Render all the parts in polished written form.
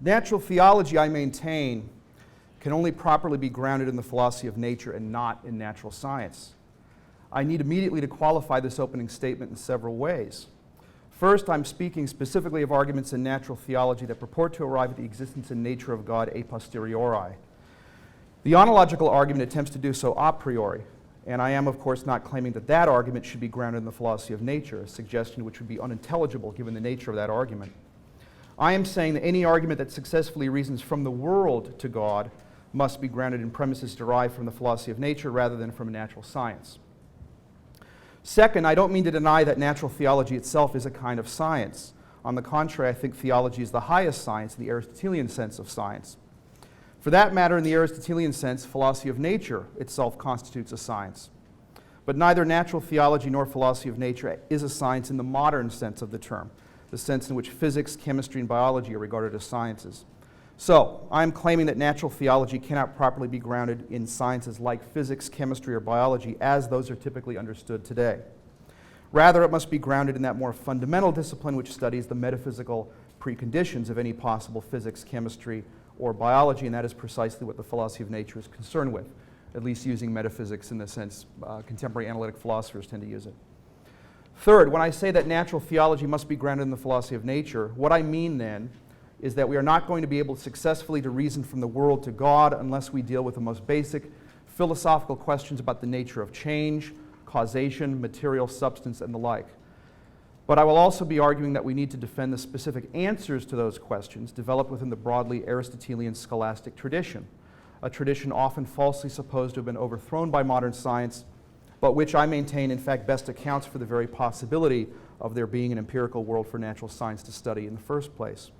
Natural theology, I maintain, can only properly be grounded in the philosophy of nature and not in natural science. I need immediately to qualify this opening statement in several ways. First, I'm speaking specifically of arguments in natural theology that purport to arrive at the existence and nature of God a posteriori. The ontological argument attempts to do so a priori, and I am, of course, not claiming that that argument should be grounded in the philosophy of nature, a suggestion which would be unintelligible given the nature of that argument. I am saying that any argument that successfully reasons from the world to God must be grounded in premises derived from the philosophy of nature rather than from natural science. Second, I don't mean to deny that natural theology itself is a kind of science. On the contrary, I think theology is the highest science in the Aristotelian sense of science. For that matter, in the Aristotelian sense, philosophy of nature itself constitutes a science. But neither natural theology nor philosophy of nature is a science in the modern sense of the term, the sense in which physics, chemistry, and biology are regarded as sciences. So, I'm claiming that natural theology cannot properly be grounded in sciences like physics, chemistry, or biology as those are typically understood today. Rather, it must be grounded in that more fundamental discipline which studies the metaphysical preconditions of any possible physics, chemistry, or biology, and that is precisely what the philosophy of nature is concerned with, at least using metaphysics in the sense contemporary analytic philosophers tend to use it. Third, when I say that natural theology must be grounded in the philosophy of nature, what I mean then is that we are not going to be able successfully to reason from the world to God unless we deal with the most basic philosophical questions about the nature of change, causation, material substance, and the like. But I will also be arguing that we need to defend the specific answers to those questions developed within the broadly Aristotelian scholastic tradition, a tradition often falsely supposed to have been overthrown by modern science, but which I maintain in fact best accounts for the very possibility of there being an empirical world for natural science to study in the first place.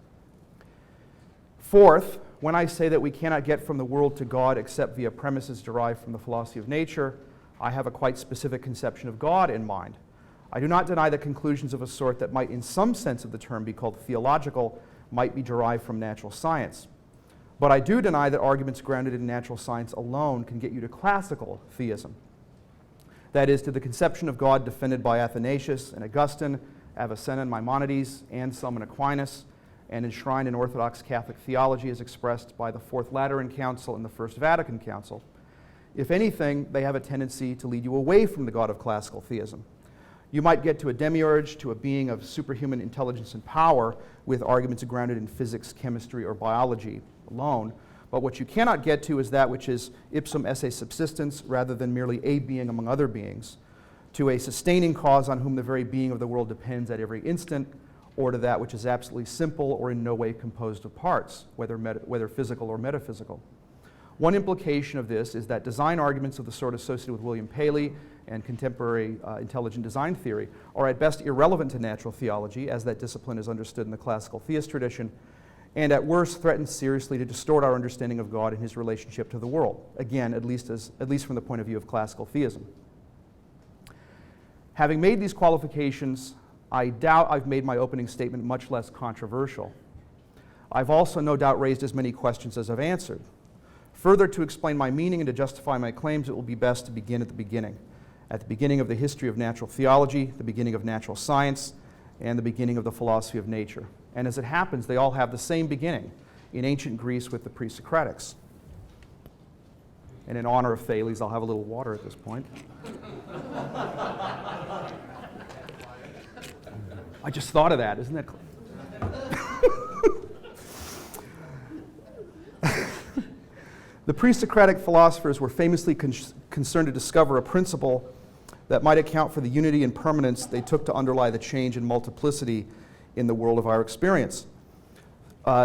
Fourth, when I say that we cannot get from the world to God except via premises derived from the philosophy of nature, I have a quite specific conception of God in mind. I do not deny that conclusions of a sort that might in some sense of the term be called theological might be derived from natural science. But I do deny that arguments grounded in natural science alone can get you to classical theism. That is, to the conception of God defended by Athanasius and Augustine, Avicenna and Maimonides, Anselm and Aquinas, and enshrined in Orthodox Catholic theology as expressed by the Fourth Lateran Council and the First Vatican Council. If anything, they have a tendency to lead you away from the God of classical theism. You might get to a demiurge, to a being of superhuman intelligence and power with arguments grounded in physics, chemistry, or biology alone, but what you cannot get to is that which is ipsum esse subsistence rather than merely a being among other beings, to a sustaining cause on whom the very being of the world depends at every instant, or to that which is absolutely simple or in no way composed of parts, whether physical or metaphysical. One implication of this is that design arguments of the sort associated with William Paley and contemporary intelligent design theory are at best irrelevant to natural theology, as that discipline is understood in the classical theist tradition, and at worst threaten seriously to distort our understanding of God and his relationship to the world, again, at least from the point of view of classical theism. Having made these qualifications, I doubt I've made my opening statement much less controversial. I've also no doubt raised as many questions as I've answered. Further, to explain my meaning and to justify my claims, it will be best to begin at the beginning of the history of natural theology, the beginning of natural science, and the beginning of the philosophy of nature. And as it happens, they all have the same beginning in ancient Greece with the pre-Socratics. And in honor of Thales, I'll have a little water at this point. I just thought of that, isn't that cool? The pre-Socratic philosophers were famously concerned to discover a principle that might account for the unity and permanence they took to underlie the change and multiplicity in the world of our experience.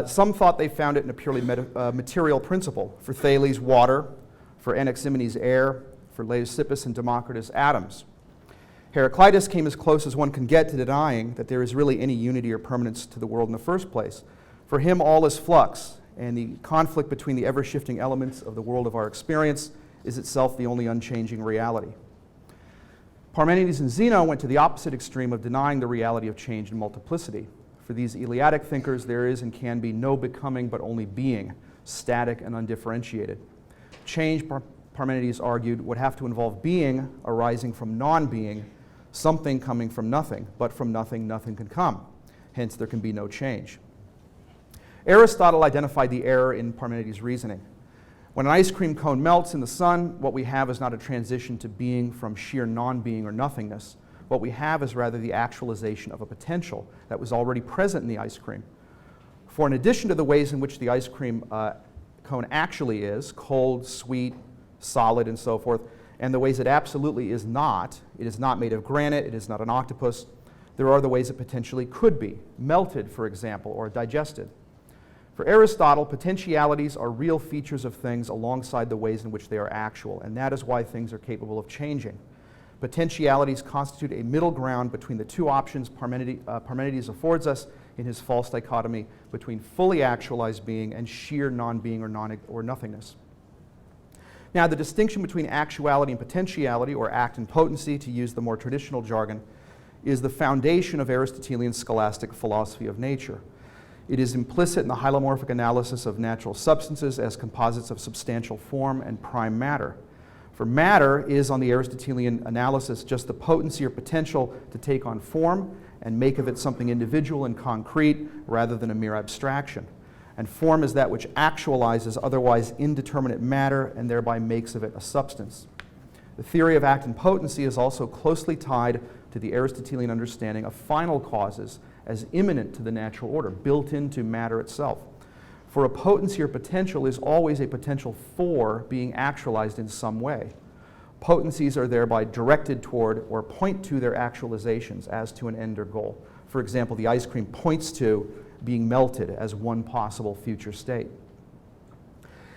Some thought they found it in a purely material principle. For Thales, water; for Anaximenes, air; for Leucippus and Democritus, atoms. Heraclitus came as close as one can get to denying that there is really any unity or permanence to the world in the first place. For him, all is flux, and the conflict between the ever-shifting elements of the world of our experience is itself the only unchanging reality. Parmenides and Zeno went to the opposite extreme of denying the reality of change and multiplicity. For these Eleatic thinkers, there is and can be no becoming but only being, static and undifferentiated. Change, Parmenides argued, would have to involve being arising from non-being, something coming from nothing, but from nothing, nothing can come. Hence, there can be no change. Aristotle identified the error in Parmenides' reasoning. When an ice cream cone melts in the sun, what we have is not a transition to being from sheer non-being or nothingness. What we have is rather the actualization of a potential that was already present in the ice cream. For in addition to the ways in which the ice cream cone actually is, cold, sweet, solid, and so forth, and the ways it absolutely is not made of granite, it is not an octopus, there are the ways it potentially could be, melted, for example, or digested. For Aristotle, potentialities are real features of things alongside the ways in which they are actual, and that is why things are capable of changing. Potentialities constitute a middle ground between the two options Parmenides affords us in his false dichotomy between fully actualized being and sheer non-being or nothingness. Now, the distinction between actuality and potentiality, or act and potency, to use the more traditional jargon, is the foundation of Aristotelian scholastic philosophy of nature. It is implicit in the hylomorphic analysis of natural substances as composites of substantial form and prime matter. For matter is, on the Aristotelian analysis, just the potency or potential to take on form and make of it something individual and concrete rather than a mere abstraction. And form is that which actualizes otherwise indeterminate matter and thereby makes of it a substance. The theory of act and potency is also closely tied to the Aristotelian understanding of final causes as immanent to the natural order, built into matter itself. For a potency or potential is always a potential for being actualized in some way. Potencies are thereby directed toward or point to their actualizations as to an end or goal. For example, the ice cream points to being melted as one possible future state.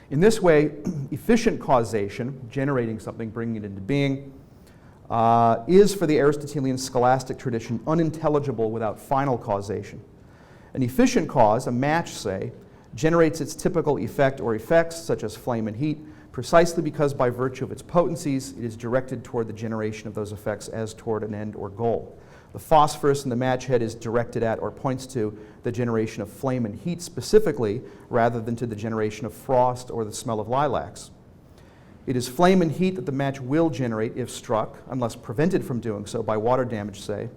In this way, efficient causation, generating something, bringing it into being, is for the Aristotelian scholastic tradition unintelligible without final causation. An efficient cause, a match, say, generates its typical effect or effects, such as flame and heat, precisely because by virtue of its potencies, it is directed toward the generation of those effects as toward an end or goal. The phosphorus in the match head is directed at or points to the generation of flame and heat specifically, rather than to the generation of frost or the smell of lilacs. It is flame and heat that the match will generate if struck, unless prevented from doing so by water damage, say.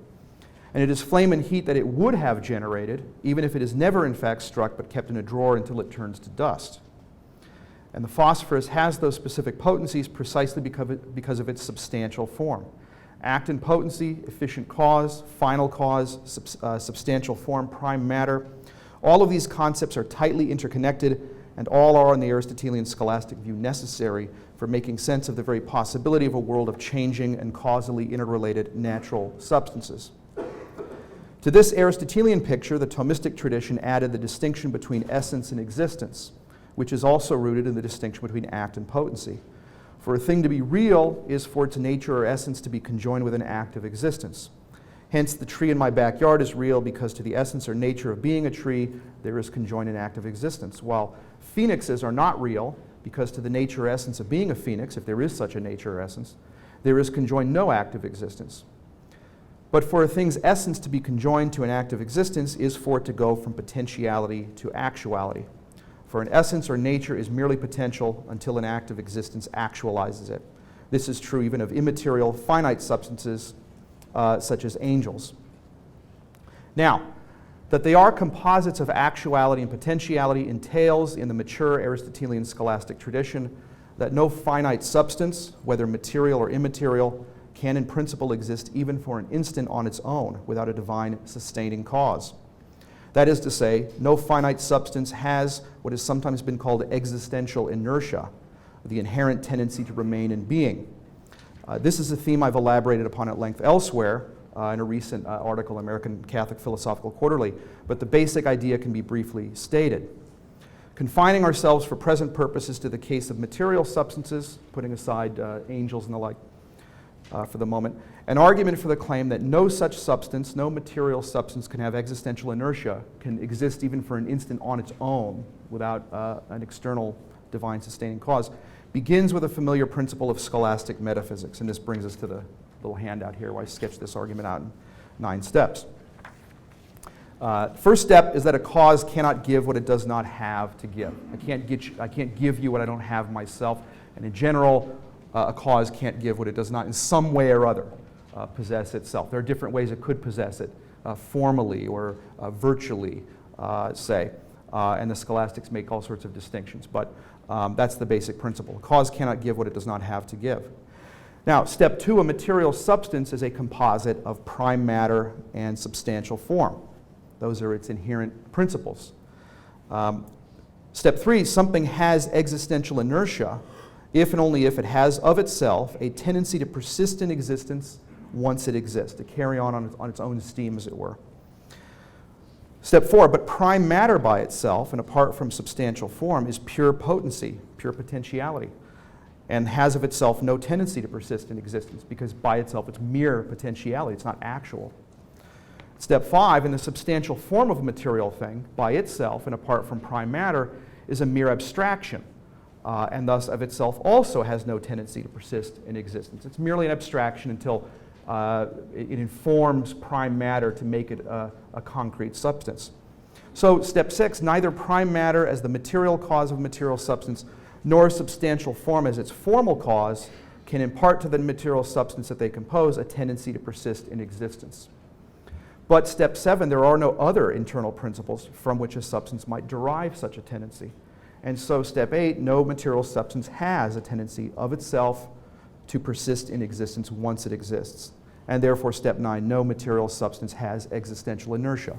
And it is flame and heat that it would have generated, even if it is never in fact struck but kept in a drawer until it turns to dust. And the phosphorus has those specific potencies precisely because of its substantial form. Act and potency, efficient cause, final cause, substantial form, prime matter. All of these concepts are tightly interconnected, and all are, in the Aristotelian scholastic view, necessary for making sense of the very possibility of a world of changing and causally interrelated natural substances. To this Aristotelian picture, the Thomistic tradition added the distinction between essence and existence, which is also rooted in the distinction between act and potency. For a thing to be real is for its nature or essence to be conjoined with an act of existence. Hence, the tree in my backyard is real because to the essence or nature of being a tree, there is conjoined an act of existence, while phoenixes are not real because to the nature or essence of being a phoenix, if there is such a nature or essence, there is conjoined no act of existence. But for a thing's essence to be conjoined to an act of existence is for it to go from potentiality to actuality. For an essence or nature is merely potential until an act of existence actualizes it. This is true even of immaterial, finite substances such as angels. Now, that they are composites of actuality and potentiality entails, in the mature Aristotelian scholastic tradition, that no finite substance, whether material or immaterial, can in principle exist even for an instant on its own without a divine sustaining cause. That is to say, no finite substance has what has sometimes been called existential inertia, the inherent tendency to remain in being. This is a theme I've elaborated upon at length elsewhere in a recent article in American Catholic Philosophical Quarterly, but the basic idea can be briefly stated. Confining ourselves for present purposes to the case of material substances, putting aside angels and the like for the moment, an argument for the claim that no such substance, no material substance can have existential inertia, can exist even for an instant on its own without an external divine sustaining cause, begins with a familiar principle of scholastic metaphysics. And this brings us to the little handout here where I sketched this argument out in 9 steps. First step is that a cause cannot give what it does not have to give. I can't give you what I don't have myself. And in general, a cause can't give what it does not in some way or other possess itself. There are different ways it could possess it, formally or virtually, say. and the scholastics make all sorts of distinctions. But that's the basic principle. Cause cannot give what it does not have to give. Now, step 2, a material substance is a composite of prime matter and substantial form. Those are its inherent principles. Step 3, something has existential inertia if and only if it has of itself a tendency to persist in existence once it exists, to carry on its own steam, as it were. Step 4, but prime matter by itself and apart from substantial form is pure potency, pure potentiality, and has of itself no tendency to persist in existence because by itself it's mere potentiality, it's not actual. Step 5, in the substantial form of a material thing, by itself and apart from prime matter, is a mere abstraction, and thus of itself also has no tendency to persist in existence. It's merely an abstraction until it informs prime matter to make it a concrete substance. So step 6, neither prime matter as the material cause of material substance nor substantial form as its formal cause can impart to the material substance that they compose a tendency to persist in existence. But step 7, there are no other internal principles from which a substance might derive such a tendency. And so step 8, no material substance has a tendency of itself to persist in existence once it exists. And therefore step 9, no material substance has existential inertia.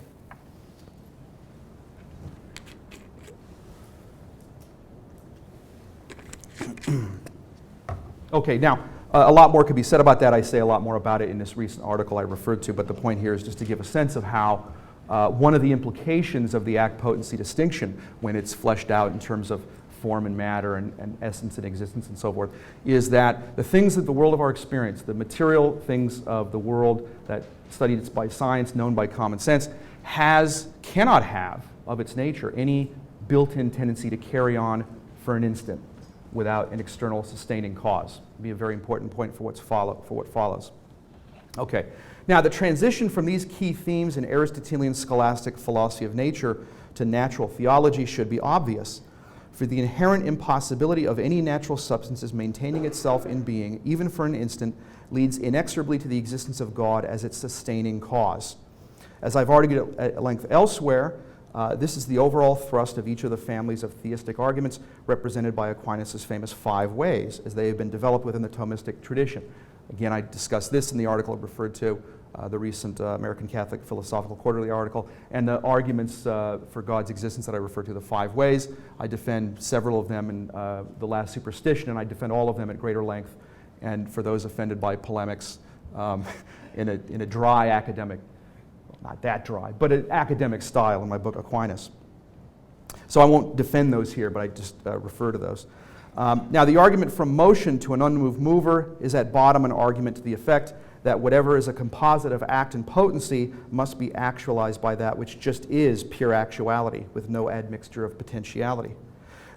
Okay, now, a lot more could be said about that. I say a lot more about it in this recent article I referred to, but the point here is just to give a sense of how one of the implications of the act-potency distinction, when it's fleshed out in terms of form and matter and essence and existence and so forth, is that the things of the world of our experience, the material things of the world that studied by science, known by common sense, cannot have, of its nature, any built-in tendency to carry on for an instant without an external sustaining cause. It'll be a very important point for what follows. Okay, now the transition from these key themes in Aristotelian scholastic philosophy of nature to natural theology should be obvious. For the inherent impossibility of any natural substance's maintaining itself in being, even for an instant, leads inexorably to the existence of God as its sustaining cause. As I've argued at length elsewhere, this is the overall thrust of each of the families of theistic arguments represented by Aquinas' famous 5 ways, as they have been developed within the Thomistic tradition. Again, I discussed this in the article I referred to, the recent American Catholic Philosophical Quarterly article, and the arguments for God's existence that I referred to, the 5 ways. I defend several of them in The Last Superstition, and I defend all of them at greater length, and for those offended by polemics, in a dry academic, not that dry, but an academic style in my book Aquinas. So I won't defend those here, but I just refer to those. Now, the argument from motion to an unmoved mover is at bottom an argument to the effect that whatever is a composite of act and potency must be actualized by that which just is pure actuality with no admixture of potentiality.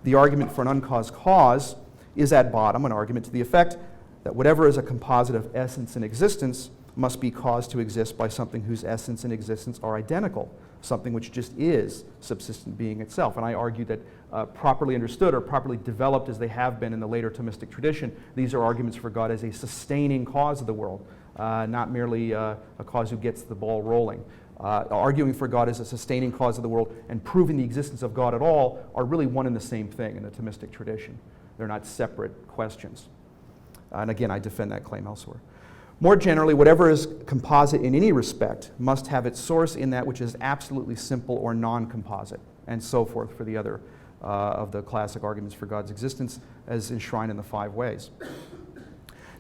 The argument for an uncaused cause is at bottom an argument to the effect that whatever is a composite of essence and existence must be caused to exist by something whose essence and existence are identical, something which just is subsistent being itself. And I argue that properly understood or properly developed as they have been in the later Thomistic tradition, these are arguments for God as a sustaining cause of the world, not merely a cause who gets the ball rolling. Arguing for God as a sustaining cause of the world and proving the existence of God at all are really one and the same thing in the Thomistic tradition. They're not separate questions. And again, I defend that claim elsewhere. More generally, whatever is composite in any respect must have its source in that which is absolutely simple or non-composite, and so forth for the other of the classic arguments for God's existence as enshrined in the 5 ways.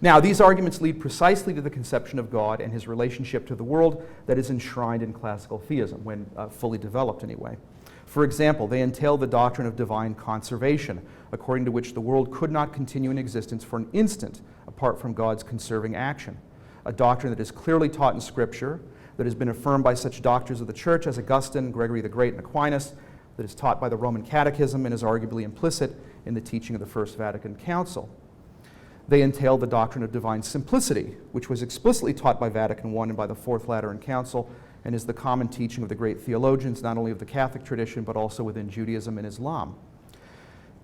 Now, these arguments lead precisely to the conception of God and his relationship to the world that is enshrined in classical theism, when fully developed anyway. For example, they entail the doctrine of divine conservation, according to which the world could not continue in existence for an instant apart from God's conserving action. A doctrine that is clearly taught in Scripture, that has been affirmed by such doctors of the Church as Augustine, Gregory the Great, and Aquinas, that is taught by the Roman Catechism and is arguably implicit in the teaching of the First Vatican Council. They entail the doctrine of divine simplicity, which was explicitly taught by Vatican I and by the Fourth Lateran Council, and is the common teaching of the great theologians, not only of the Catholic tradition, but also within Judaism and Islam.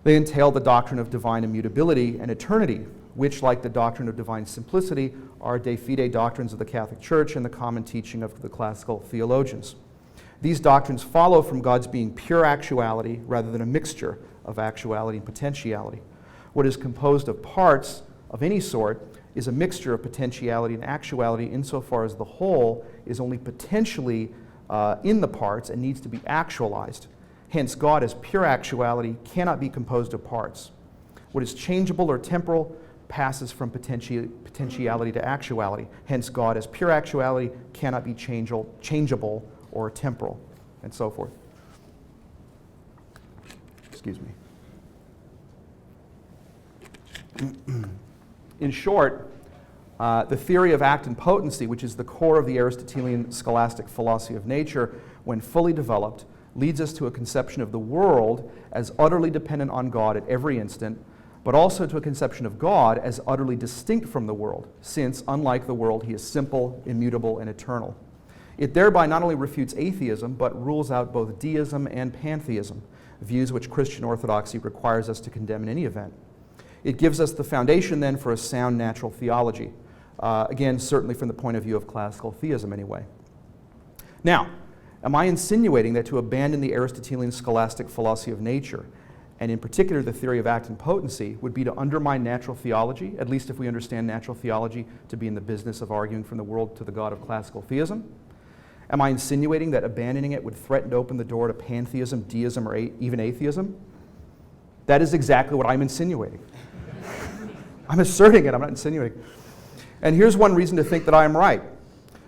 They entail the doctrine of divine immutability and eternity, which, like the doctrine of divine simplicity, are de fide doctrines of the Catholic Church and the common teaching of the classical theologians. These doctrines follow from God's being pure actuality rather than a mixture of actuality and potentiality. What is composed of parts of any sort is a mixture of potentiality and actuality insofar as the whole is only potentially in the parts and needs to be actualized. Hence, God as pure actuality cannot be composed of parts. What is changeable or temporal passes from potentiality to actuality. Hence, God as pure actuality cannot be changeable or temporal, and so forth. Excuse me. In short, the theory of act and potency, which is the core of the Aristotelian scholastic philosophy of nature, when fully developed, leads us to a conception of the world as utterly dependent on God at every instant, but also to a conception of God as utterly distinct from the world, since, unlike the world, he is simple, immutable, and eternal. It thereby not only refutes atheism, but rules out both deism and pantheism, views which Christian orthodoxy requires us to condemn in any event. It gives us the foundation, then, for a sound natural theology. Again, certainly from the point of view of classical theism, anyway. Now, am I insinuating that to abandon the Aristotelian scholastic philosophy of nature, and in particular the theory of act and potency, would be to undermine natural theology, at least if we understand natural theology to be in the business of arguing from the world to the God of classical theism? Am I insinuating that abandoning it would threaten to open the door to pantheism, deism, or even atheism? That is exactly what I'm insinuating. I'm asserting it, I'm not insinuating. And here's one reason to think that I am right.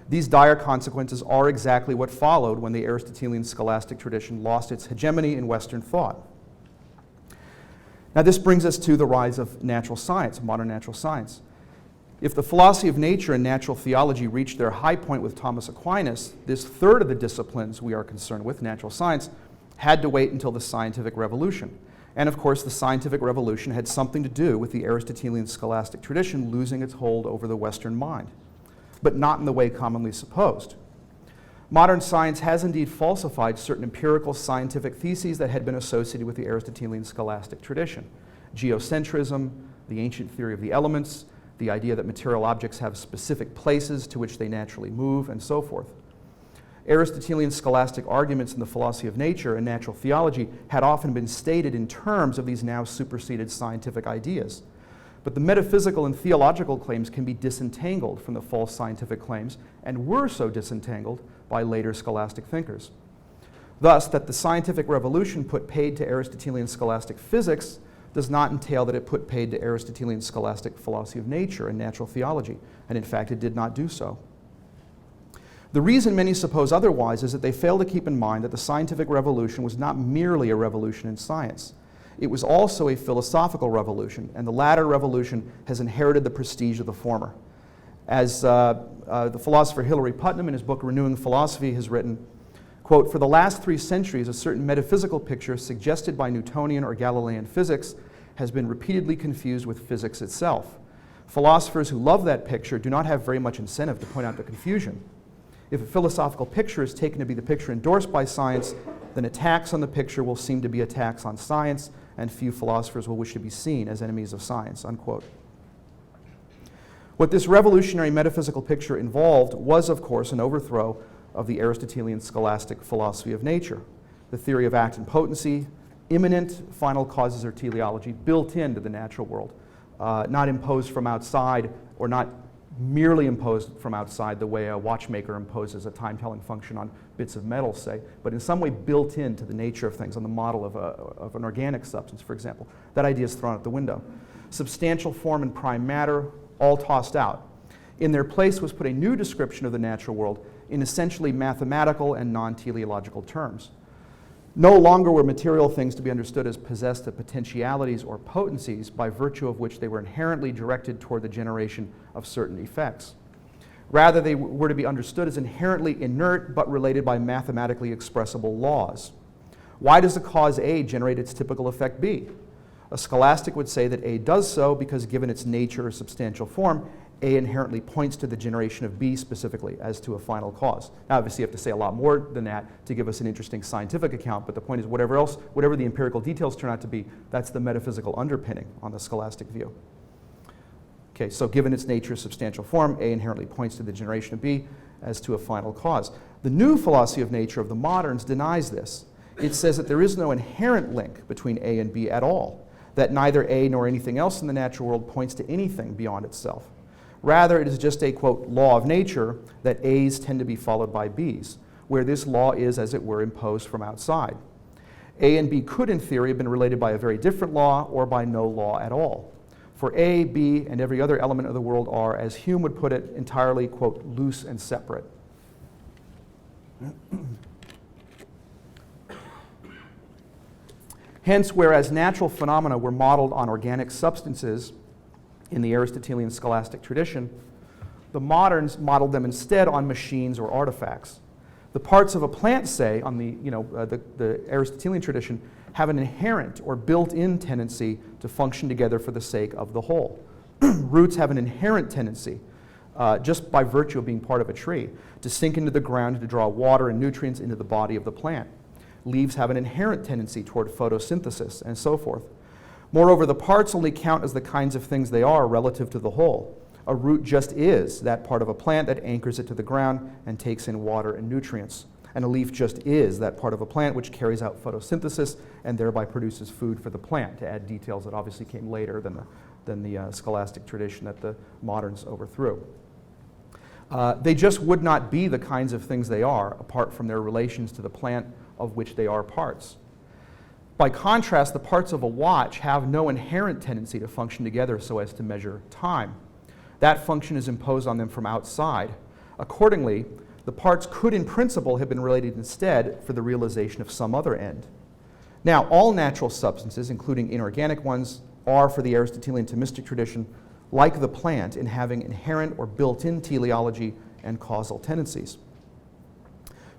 These dire consequences are exactly what followed when the Aristotelian scholastic tradition lost its hegemony in Western thought. Now, this brings us to the rise of natural science, modern natural science. If the philosophy of nature and natural theology reached their high point with Thomas Aquinas, this third of the disciplines we are concerned with, natural science, had to wait until the scientific revolution. And of course, the scientific revolution had something to do with the Aristotelian scholastic tradition losing its hold over the Western mind, but not in the way commonly supposed. Modern science has indeed falsified certain empirical scientific theses that had been associated with the Aristotelian scholastic tradition. Geocentrism, the ancient theory of the elements, the idea that material objects have specific places to which they naturally move, and so forth. Aristotelian scholastic arguments in the philosophy of nature and natural theology had often been stated in terms of these now superseded scientific ideas. But the metaphysical and theological claims can be disentangled from the false scientific claims, and were so disentangled by later scholastic thinkers. Thus, that the scientific revolution put paid to Aristotelian scholastic physics does not entail that it put paid to Aristotelian scholastic philosophy of nature and natural theology, and in fact it did not do so. The reason many suppose otherwise is that they fail to keep in mind that the scientific revolution was not merely a revolution in science. It was also a philosophical revolution, and the latter revolution has inherited the prestige of the former. As the philosopher Hilary Putnam in his book Renewing Philosophy has written, quote, "For the last 3 centuries, a certain metaphysical picture suggested by Newtonian or Galilean physics has been repeatedly confused with physics itself. Philosophers who love that picture do not have very much incentive to point out the confusion. If a philosophical picture is taken to be the picture endorsed by science, then attacks on the picture will seem to be attacks on science, and few philosophers will wish to be seen as enemies of science," unquote. What this revolutionary metaphysical picture involved was, of course, an overthrow of the Aristotelian scholastic philosophy of nature, the theory of act and potency, immanent final causes or teleology built into the natural world, not imposed from outside, or not merely imposed from outside the way a watchmaker imposes a time-telling function on bits of metal, say, but in some way built into the nature of things, on the model of an organic substance, for example. That idea is thrown out the window. Substantial form and prime matter, all tossed out. In their place was put a new description of the natural world in essentially mathematical and non-teleological terms. No longer were material things to be understood as possessed of potentialities or potencies by virtue of which they were inherently directed toward the generation of certain effects. Rather, they were to be understood as inherently inert but related by mathematically expressible laws. Why does a cause A generate its typical effect B? A scholastic would say that A does so because, given its nature or substantial form, A inherently points to the generation of B specifically as to a final cause. Now, obviously, you have to say a lot more than that to give us an interesting scientific account, but the point is whatever the empirical details turn out to be, that's the metaphysical underpinning on the scholastic view. Okay, so given its nature, substantial form, A inherently points to the generation of B. as to a final cause. The new philosophy of nature of the moderns denies this. It says that there is no inherent link between A and B at all, that neither A nor anything else in the natural world points to anything beyond itself. Rather, it is just a, quote, law of nature that A's tend to be followed by B's, where this law is, as it were, imposed from outside. A and B could, in theory, have been related by a very different law or by no law at all. For A, B, and every other element of the world are, as Hume would put it, entirely, quote, loose and separate. Hence, whereas natural phenomena were modeled on organic substances in the Aristotelian scholastic tradition, the moderns modeled them instead on machines or artifacts. The parts of a plant, say, on the Aristotelian tradition, have an inherent or built-in tendency to function together for the sake of the whole. Roots have an inherent tendency, just by virtue of being part of a tree, to sink into the ground and to draw water and nutrients into the body of the plant. Leaves have an inherent tendency toward photosynthesis, and so forth. Moreover, the parts only count as the kinds of things they are relative to the whole. A root just is that part of a plant that anchors it to the ground and takes in water and nutrients. And a leaf just is that part of a plant which carries out photosynthesis and thereby produces food for the plant, to add details that obviously came later than the scholastic tradition that the moderns overthrew. They just would not be the kinds of things they are apart from their relations to the plant of which they are parts. By contrast, the parts of a watch have no inherent tendency to function together so as to measure time. That function is imposed on them from outside. Accordingly, the parts could in principle have been related instead for the realization of some other end. Now, all natural substances, including inorganic ones, are, for the Aristotelian Thomistic tradition, like the plant in having inherent or built-in teleology and causal tendencies.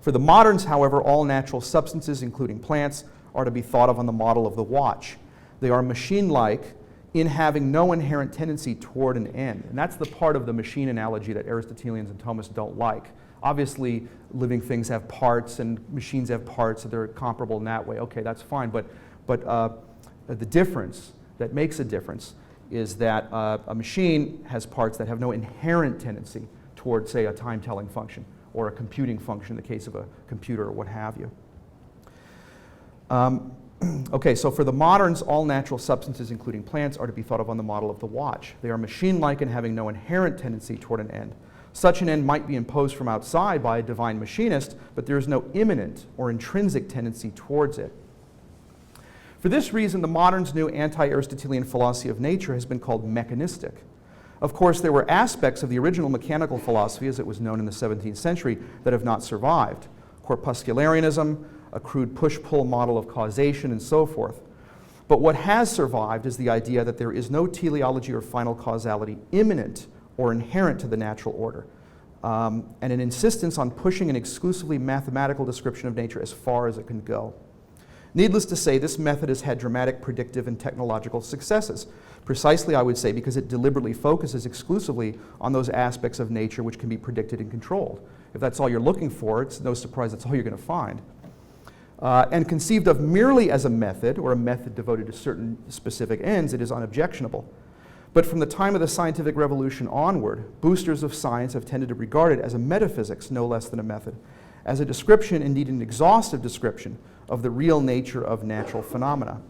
For the moderns, however, all natural substances, including plants, are to be thought of on the model of the watch. They are machine-like in having no inherent tendency toward an end. And that's the part of the machine analogy that Aristotelians and Thomists don't like. Obviously, living things have parts and machines have parts, so they're comparable in that way. Okay, that's fine, but the difference that makes a difference is that a machine has parts that have no inherent tendency toward, say, a time-telling function or a computing function in the case of a computer or what have you. Okay, so for the moderns, all natural substances, including plants, are to be thought of on the model of the watch. They are machine-like in having no inherent tendency toward an end. Such an end might be imposed from outside by a divine machinist, but there is no immanent or intrinsic tendency towards it. For this reason, the moderns' new anti-Aristotelian philosophy of nature has been called mechanistic. Of course, there were aspects of the original mechanical philosophy, as it was known in the 17th century, that have not survived. Corpuscularianism, a crude push-pull model of causation, and so forth. But what has survived is the idea that there is no teleology or final causality immanent or inherent to the natural order, and an insistence on pushing an exclusively mathematical description of nature as far as it can go. Needless to say, this method has had dramatic predictive and technological successes, precisely, I would say, because it deliberately focuses exclusively on those aspects of nature which can be predicted and controlled. If that's all you're looking for, it's no surprise that's all you're going to find. And conceived of merely as a method, or a method devoted to certain specific ends, it is unobjectionable. But from the time of the scientific revolution onward, boosters of science have tended to regard it as a metaphysics no less than a method, as a description, indeed an exhaustive description, of the real nature of natural phenomena.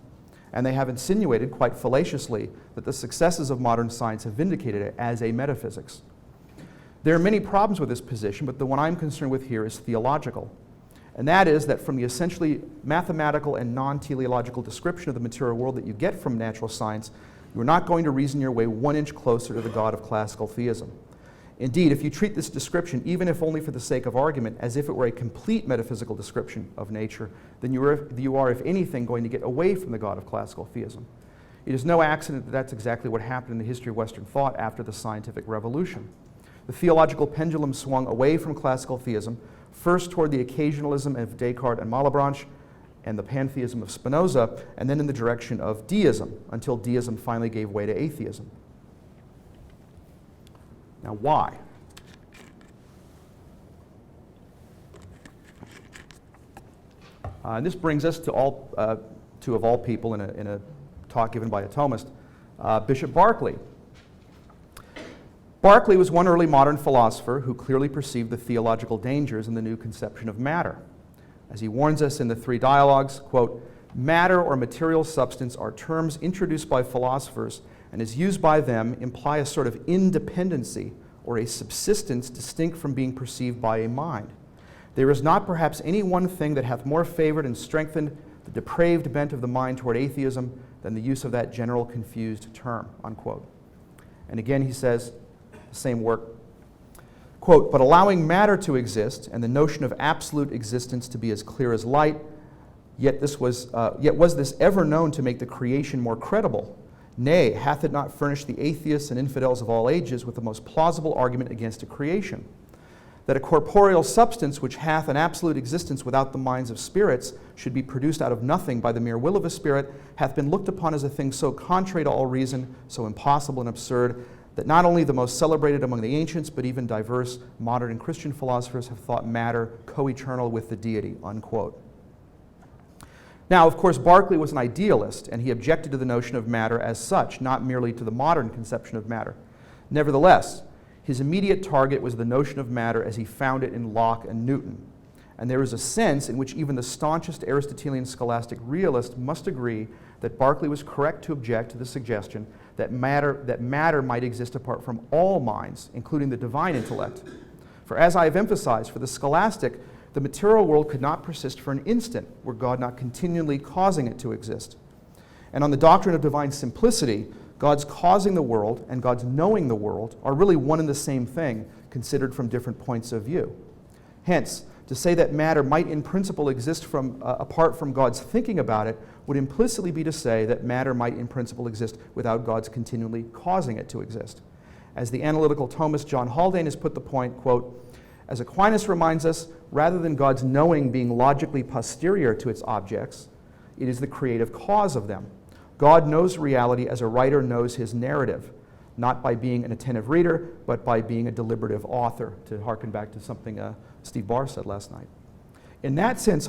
And they have insinuated, quite fallaciously, that the successes of modern science have vindicated it as a metaphysics. There are many problems with this position, but the one I'm concerned with here is theological. And that is that from the essentially mathematical and non-teleological description of the material world that you get from natural science, you're not going to reason your way 1 inch closer to the God of classical theism. Indeed, if you treat this description, even if only for the sake of argument, as if it were a complete metaphysical description of nature, then you are, if anything, going to get away from the God of classical theism. It is no accident that that's exactly what happened in the history of Western thought after the scientific revolution. The theological pendulum swung away from classical theism, first toward the occasionalism of Descartes and Malebranche and the pantheism of Spinoza, and then in the direction of deism, until deism finally gave way to atheism. Now, why? And this brings us to of all people, in a talk given by a Thomist, Bishop Berkeley. Berkeley was one early modern philosopher who clearly perceived the theological dangers in the new conception of matter. As he warns us in the three dialogues, quote, "Matter or material substance are terms introduced by philosophers and as used by them imply a sort of independency or a subsistence distinct from being perceived by a mind. There is not perhaps any one thing that hath more favored and strengthened the depraved bent of the mind toward atheism than the use of that general confused term," unquote. And again he says, the same work, quote, "But allowing matter to exist and the notion of absolute existence to be as clear as light, yet was this ever known to make the creation more credible? Nay, hath it not furnished the atheists and infidels of all ages with the most plausible argument against a creation? That a corporeal substance which hath an absolute existence without the minds of spirits should be produced out of nothing by the mere will of a spirit hath been looked upon as a thing so contrary to all reason, so impossible and absurd, that not only the most celebrated among the ancients, but even diverse modern and Christian philosophers have thought matter co-eternal with the deity," unquote. Now, of course, Berkeley was an idealist, and he objected to the notion of matter as such, not merely to the modern conception of matter. Nevertheless, his immediate target was the notion of matter as he found it in Locke and Newton. And there is a sense in which even the staunchest Aristotelian scholastic realist must agree that Berkeley was correct to object to the suggestion that matter might exist apart from all minds, including the divine intellect. For as I have emphasized, for the scholastic, the material world could not persist for an instant were God not continually causing it to exist. And on the doctrine of divine simplicity, God's causing the world and God's knowing the world are really one and the same thing, considered from different points of view. Hence, to say that matter might in principle exist apart from God's thinking about it would implicitly be to say that matter might in principle exist without God's continually causing it to exist. As the analytical Thomist John Haldane has put the point, quote, "As Aquinas reminds us, rather than God's knowing being logically posterior to its objects, it is the creative cause of them. God knows reality as a writer knows his narrative, not by being an attentive reader, but by being a deliberative author," to harken back to something Steve Barr said last night. In that sense,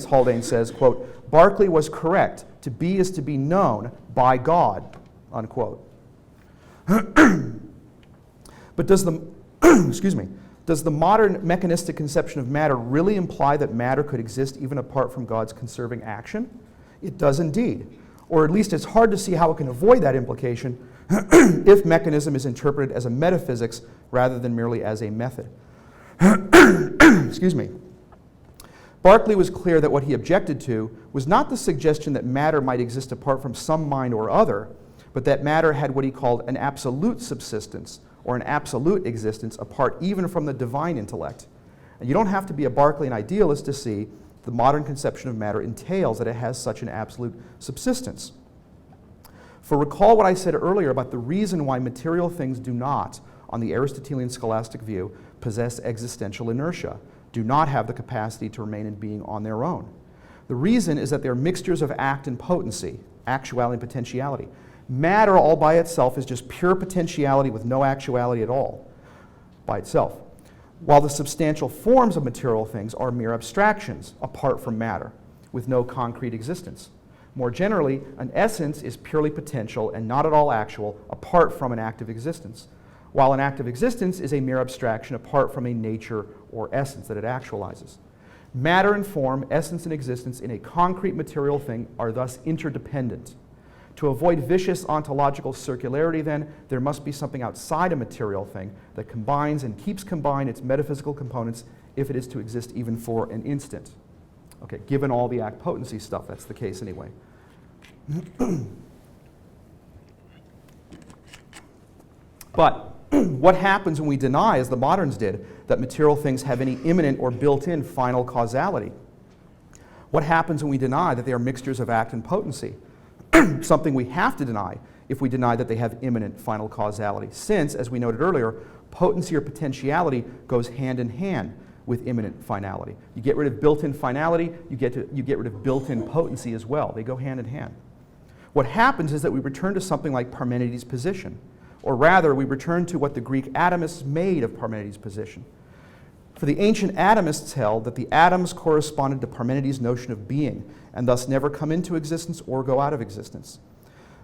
Haldane says, quote, "Berkeley was correct. To be is to be known by God," unquote. But does the modern mechanistic conception of matter really imply that matter could exist even apart from God's conserving action? It does indeed. Or at least it's hard to see how it can avoid that implication if mechanism is interpreted as a metaphysics rather than merely as a method. Excuse me. Berkeley was clear that what he objected to was not the suggestion that matter might exist apart from some mind or other, but that matter had what he called an absolute subsistence, or an absolute existence apart even from the divine intellect. And you don't have to be a Berkeleyan idealist to see the modern conception of matter entails that it has such an absolute subsistence. For recall what I said earlier about the reason why material things do not, on the Aristotelian scholastic view, possess existential inertia, do not have the capacity to remain in being on their own. The reason is that they're mixtures of act and potency, actuality and potentiality. Matter all by itself is just pure potentiality with no actuality at all by itself, while the substantial forms of material things are mere abstractions apart from matter, with no concrete existence. More generally, an essence is purely potential and not at all actual apart from an active existence, while an active existence is a mere abstraction apart from a nature or essence that it actualizes. Matter and form, essence and existence in a concrete material thing are thus interdependent. To avoid vicious ontological circularity, then, there must be something outside a material thing that combines and keeps combined its metaphysical components if it is to exist even for an instant. Okay, given all the act potency stuff, that's the case anyway. But what happens when we deny, as the moderns did, that material things have any immanent or built-in final causality? What happens when we deny that they are mixtures of act and potency? Something we have to deny if we deny that they have immanent final causality, since, as we noted earlier, potency or potentiality goes hand in hand with immanent finality. You get rid of built-in finality, you get rid of built-in potency as well. They go hand in hand. What happens is that we return to something like Parmenides' position, or rather, we return to what the Greek atomists made of Parmenides' position. For the ancient atomists held that the atoms corresponded to Parmenides' notion of being, and thus never come into existence or go out of existence.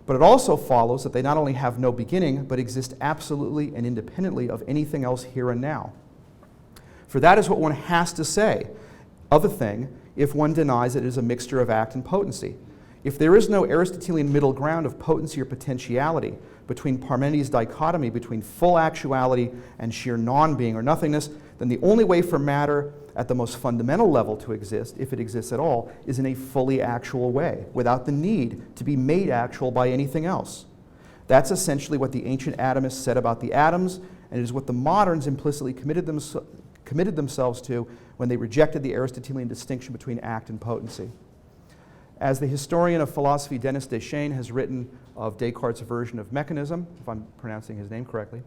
But it also follows that they not only have no beginning, but exist absolutely and independently of anything else here and now. For that is what one has to say of a thing if one denies it is a mixture of act and potency. If there is no Aristotelian middle ground of potency or potentiality between Parmenides' dichotomy between full actuality and sheer non-being or nothingness, then the only way for matter at the most fundamental level to exist, if it exists at all, is in a fully actual way, without the need to be made actual by anything else. That's essentially what the ancient atomists said about the atoms, and it is what the moderns implicitly committed themselves to when they rejected the Aristotelian distinction between act and potency. As the historian of philosophy Denis Deschênes has written of Descartes' version of mechanism, if I'm pronouncing his name correctly,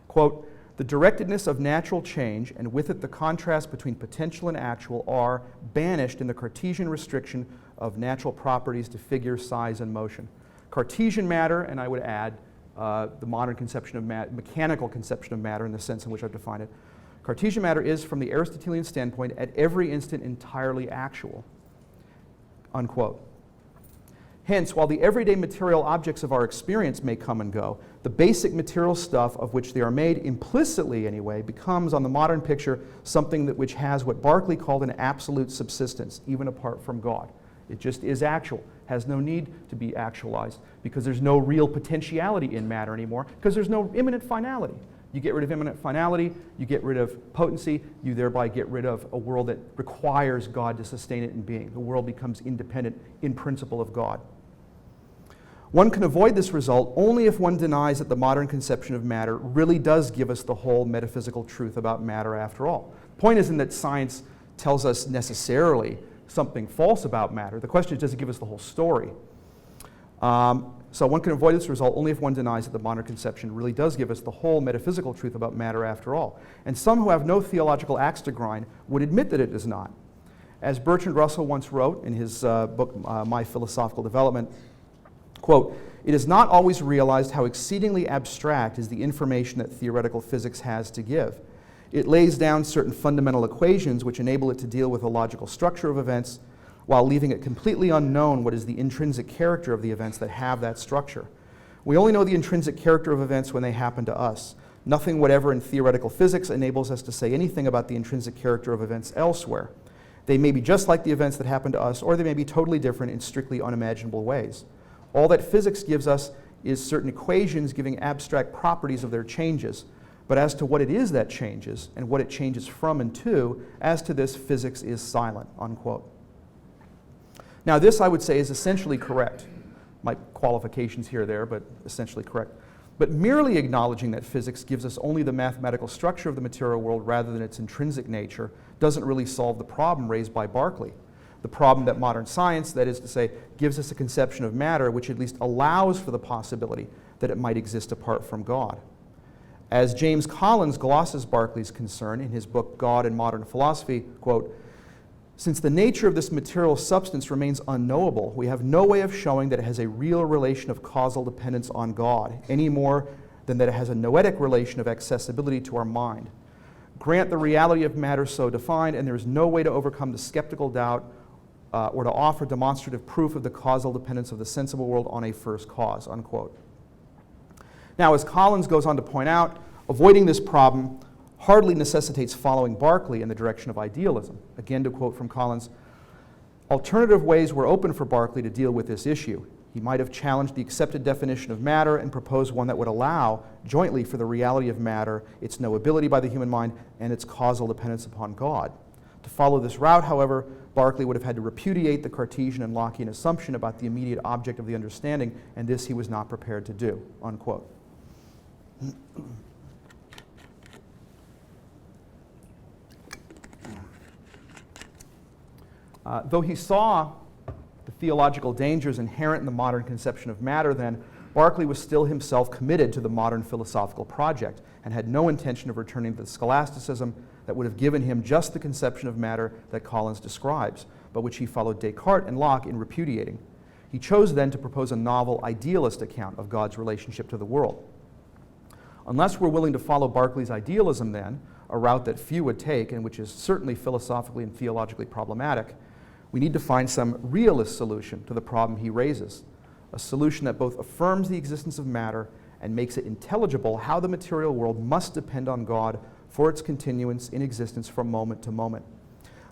quote, "The directedness of natural change, and with it the contrast between potential and actual, are banished in the Cartesian restriction of natural properties to figure, size, and motion." Cartesian matter, and I would add the modern conception of mechanical conception of matter in the sense in which I've defined it. Cartesian matter is, from the Aristotelian standpoint, at every instant entirely actual, unquote. Hence, while the everyday material objects of our experience may come and go, the basic material stuff of which they are made, implicitly anyway, becomes, on the modern picture, something which has what Berkeley called an absolute subsistence, even apart from God. It just is actual, has no need to be actualized, because there's no real potentiality in matter anymore, because there's no immanent finality. You get rid of immanent finality, you get rid of potency, you thereby get rid of a world that requires God to sustain it in being. The world becomes independent in principle of God. One can avoid this result only if one denies that the modern conception of matter really does give us the whole metaphysical truth about matter after all. The point isn't that science tells us necessarily something false about matter. The question is, does it give us the whole story? So one can avoid this result only if one denies that the modern conception really does give us the whole metaphysical truth about matter after all. And some who have no theological axe to grind would admit that it does not. As Bertrand Russell once wrote in his book, My Philosophical Development, quote, "It is not always realized how exceedingly abstract is the information that theoretical physics has to give. It lays down certain fundamental equations which enable it to deal with the logical structure of events, while leaving it completely unknown what is the intrinsic character of the events that have that structure. We only know the intrinsic character of events when they happen to us. Nothing whatever in theoretical physics enables us to say anything about the intrinsic character of events elsewhere. They may be just like the events that happen to us, or they may be totally different in strictly unimaginable ways. All that physics gives us is certain equations giving abstract properties of their changes. But as to what it is that changes, and what it changes from and to, as to this, physics is silent," unquote. Now this, I would say, is essentially correct. My qualifications here or there, but essentially correct. But merely acknowledging that physics gives us only the mathematical structure of the material world rather than its intrinsic nature doesn't really solve the problem raised by Berkeley. The problem that modern science, that is to say, gives us a conception of matter which at least allows for the possibility that it might exist apart from God. As James Collins glosses Berkeley's concern in his book God and Modern Philosophy, quote, "Since the nature of this material substance remains unknowable, we have no way of showing that it has a real relation of causal dependence on God, any more than that it has a noetic relation of accessibility to our mind. Grant the reality of matter so defined, and there is no way to overcome the skeptical doubt or to offer demonstrative proof of the causal dependence of the sensible world on a first cause," unquote. Now, as Collins goes on to point out, avoiding this problem hardly necessitates following Berkeley in the direction of idealism. Again, to quote from Collins, "Alternative ways were open for Berkeley to deal with this issue. He might have challenged the accepted definition of matter and proposed one that would allow jointly for the reality of matter, its knowability by the human mind, and its causal dependence upon God. To follow this route, however, Berkeley would have had to repudiate the Cartesian and Lockean assumption about the immediate object of the understanding, and this he was not prepared to do," unquote. Though he saw the theological dangers inherent in the modern conception of matter then, Berkeley was still himself committed to the modern philosophical project and had no intention of returning to the scholasticism that would have given him just the conception of matter that Collins describes, but which he followed Descartes and Locke in repudiating. He chose then to propose a novel idealist account of God's relationship to the world. Unless we're willing to follow Berkeley's idealism then, a route that few would take and which is certainly philosophically and theologically problematic, we need to find some realist solution to the problem he raises. a solution that both affirms the existence of matter and makes it intelligible how the material world must depend on God for its continuance in existence from moment to moment.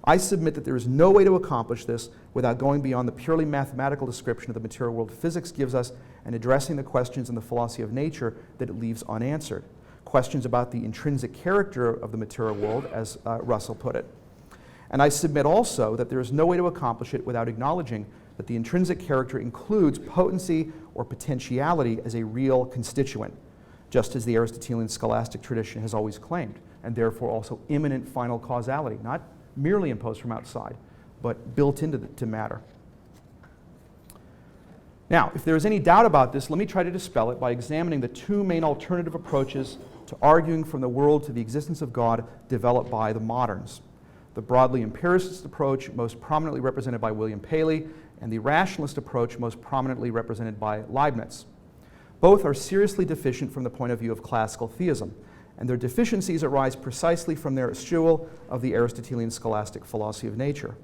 I submit that there is no way to accomplish this without going beyond the purely mathematical description of the material world physics gives us and addressing the questions in the philosophy of nature that it leaves unanswered. Questions about the intrinsic character of the material world, as Russell put it. And I submit also that there is no way to accomplish it without acknowledging that the intrinsic character includes potency or potentiality as a real constituent, just as the Aristotelian scholastic tradition has always claimed, and therefore also immanent final causality, not merely imposed from outside, but built into matter. Now, if there is any doubt about this, let me try to dispel it by examining the two main alternative approaches to arguing from the world to the existence of God developed by the moderns. The broadly empiricist approach, most prominently represented by William Paley, and the rationalist approach, most prominently represented by Leibniz. Both are seriously deficient from the point of view of classical theism, and their deficiencies arise precisely from their eschewal of the Aristotelian scholastic philosophy of nature.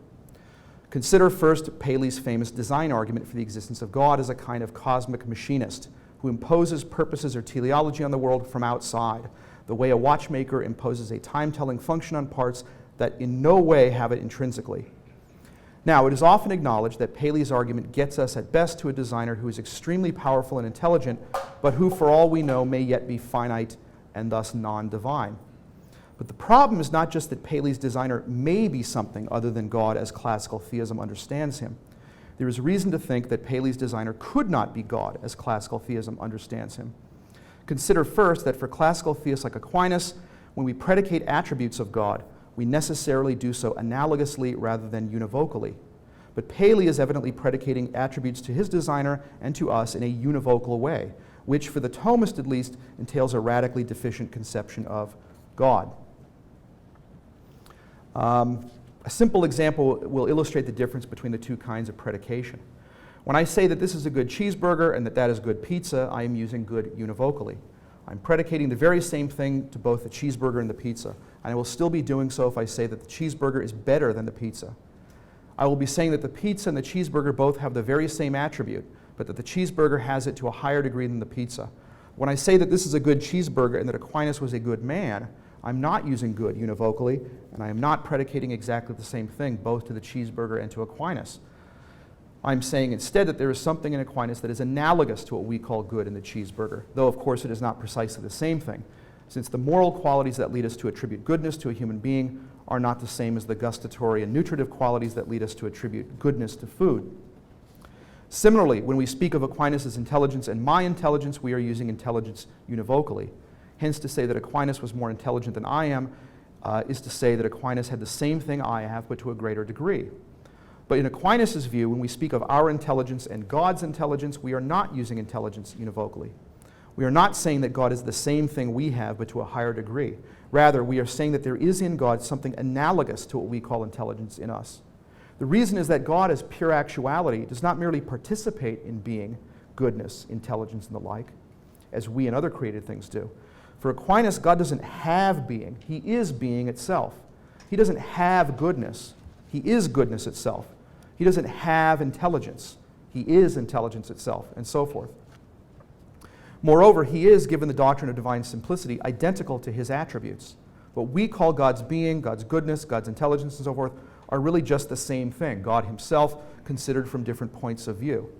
Consider first Paley's famous design argument for the existence of God as a kind of cosmic machinist who imposes purposes or teleology on the world from outside, the way a watchmaker imposes a time-telling function on parts that in no way have it intrinsically. Now, it is often acknowledged that Paley's argument gets us at best to a designer who is extremely powerful and intelligent, but who, for all we know, may yet be finite and thus non-divine. But the problem is not just that Paley's designer may be something other than God as classical theism understands him. There is reason to think that Paley's designer could not be God as classical theism understands him. Consider first that for classical theists like Aquinas, when we predicate attributes of God, we necessarily do so analogously rather than univocally. But Paley is evidently predicating attributes to his designer and to us in a univocal way, which, for the Thomist at least, entails a radically deficient conception of God. A simple example will illustrate the difference between the two kinds of predication. When I say that this is a good cheeseburger and that is good pizza, I am using good univocally. I'm predicating the very same thing to both the cheeseburger and the pizza, and I will still be doing so if I say that the cheeseburger is better than the pizza. I will be saying that the pizza and the cheeseburger both have the very same attribute, but that the cheeseburger has it to a higher degree than the pizza. When I say that this is a good cheeseburger and that Aquinas was a good man, I'm not using good univocally, and I am not predicating exactly the same thing both to the cheeseburger and to Aquinas. I'm saying instead that there is something in Aquinas that is analogous to what we call good in the cheeseburger, though of course it is not precisely the same thing, since the moral qualities that lead us to attribute goodness to a human being are not the same as the gustatory and nutritive qualities that lead us to attribute goodness to food. Similarly, when we speak of Aquinas' intelligence and my intelligence, we are using intelligence univocally. Hence, to say that Aquinas was more intelligent than I am is to say that Aquinas had the same thing I have, but to a greater degree. But in Aquinas' view, when we speak of our intelligence and God's intelligence, we are not using intelligence univocally. We are not saying that God is the same thing we have, but to a higher degree. Rather, we are saying that there is in God something analogous to what we call intelligence in us. The reason is that God, as pure actuality, does not merely participate in being, goodness, intelligence, and the like, as we and other created things do. For Aquinas, God doesn't have being. He is being itself. He doesn't have goodness. He is goodness itself. He doesn't have intelligence. He is intelligence itself, and so forth. Moreover, he is, given the doctrine of divine simplicity, identical to his attributes. What we call God's being, God's goodness, God's intelligence, and so forth, are really just the same thing, God himself considered from different points of view.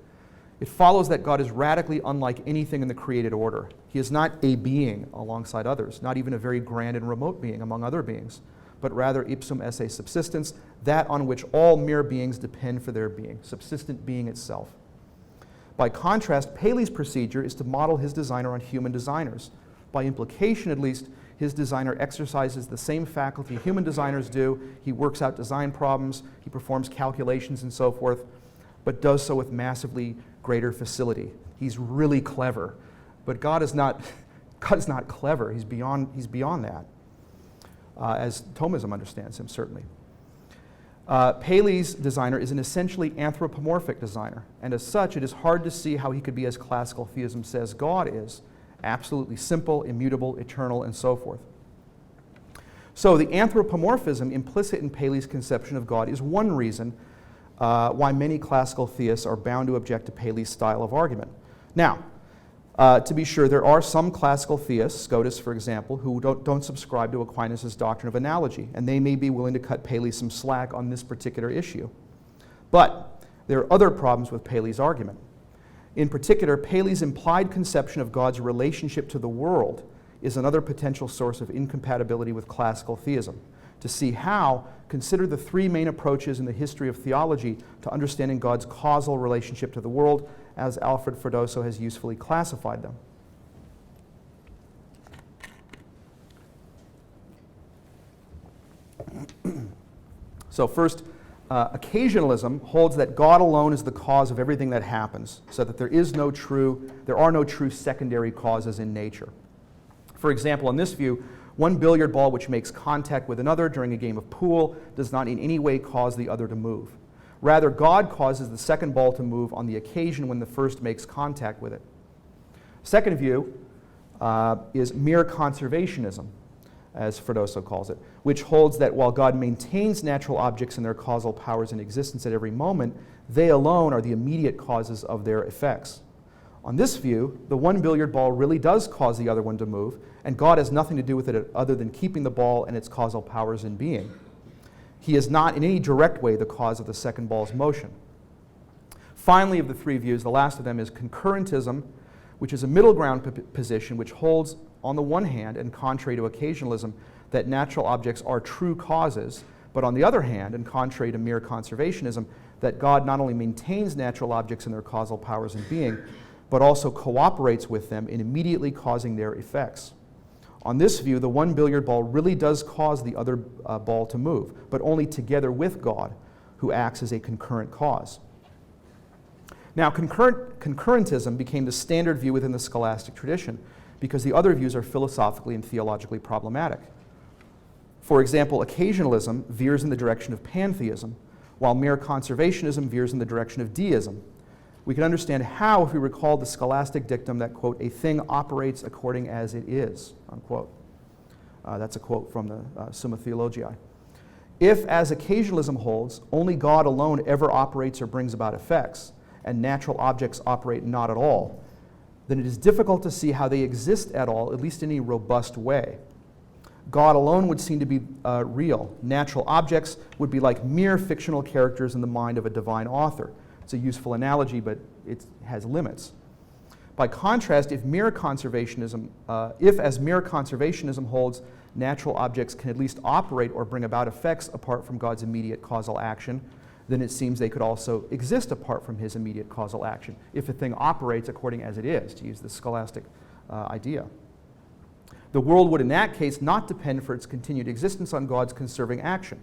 It follows that God is radically unlike anything in the created order. He is not a being alongside others, not even a very grand and remote being among other beings, but rather ipsum esse subsistence, that on which all mere beings depend for their being, subsistent being itself. By contrast, Paley's procedure is to model his designer on human designers. By implication, at least, his designer exercises the same faculty human designers do. He works out design problems, he performs calculations and so forth, but does so with massively greater facility. He's really clever, but God is not clever. He's beyond that, as Thomism understands him, certainly. Paley's designer is an essentially anthropomorphic designer, and as such, it is hard to see how he could be as classical theism says God is, absolutely simple, immutable, eternal, and so forth. So the anthropomorphism implicit in Paley's conception of God is one reason why many classical theists are bound to object to Paley's style of argument. Now, to be sure, there are some classical theists, Scotus for example, who don't subscribe to Aquinas' doctrine of analogy, and they may be willing to cut Paley some slack on this particular issue. But there are other problems with Paley's argument. In particular, Paley's implied conception of God's relationship to the world is another potential source of incompatibility with classical theism. To see how, consider the three main approaches in the history of theology to understanding God's causal relationship to the world, as Alfred Freddoso has usefully classified them. So first, occasionalism holds that God alone is the cause of everything that happens, so that there are no true secondary causes in nature. For example, in this view, one billiard ball which makes contact with another during a game of pool does not in any way cause the other to move. Rather, God causes the second ball to move on the occasion when the first makes contact with it. Second view is mere conservationism, as Freddoso calls it, which holds that while God maintains natural objects and their causal powers in existence at every moment, they alone are the immediate causes of their effects. On this view, the one billiard ball really does cause the other one to move, and God has nothing to do with it other than keeping the ball and its causal powers in being. He is not in any direct way the cause of the second ball's motion. Finally, of the three views, the last of them is concurrentism, which is a middle ground position which holds, on the one hand, and contrary to occasionalism, that natural objects are true causes, but on the other hand, and contrary to mere conservationism, that God not only maintains natural objects and their causal powers in being, but also cooperates with them in immediately causing their effects. On this view, the one billiard ball really does cause the other ball to move, but only together with God, who acts as a concurrent cause. Now, concurrentism became the standard view within the scholastic tradition because the other views are philosophically and theologically problematic. For example, occasionalism veers in the direction of pantheism, while mere conservationism veers in the direction of deism. We can understand how if we recall the scholastic dictum that, quote, a thing operates according as it is, unquote. That's a quote from the Summa Theologiae. If, as occasionalism holds, only God alone ever operates or brings about effects, and natural objects operate not at all, then it is difficult to see how they exist at all, at least in a robust way. God alone would seem to be real. Natural objects would be like mere fictional characters in the mind of a divine author. It's a useful analogy, but it has limits. By contrast, if as mere conservationism holds, natural objects can at least operate or bring about effects apart from God's immediate causal action, then it seems they could also exist apart from his immediate causal action, if a thing operates according as it is, to use the scholastic idea. The world would in that case not depend for its continued existence on God's conserving action.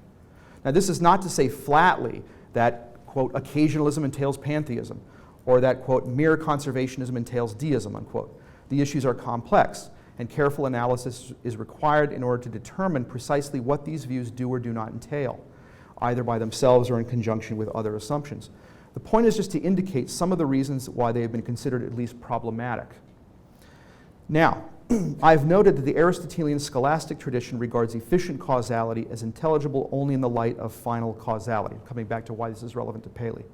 Now, this is not to say flatly that, quote, occasionalism entails pantheism, or that, quote, mere conservationism entails deism, unquote. The issues are complex, and careful analysis is required in order to determine precisely what these views do or do not entail, either by themselves or in conjunction with other assumptions. The point is just to indicate some of the reasons why they have been considered at least problematic. Now, I've noted that the Aristotelian scholastic tradition regards efficient causality as intelligible only in the light of final causality, coming back to why this is relevant to Paley.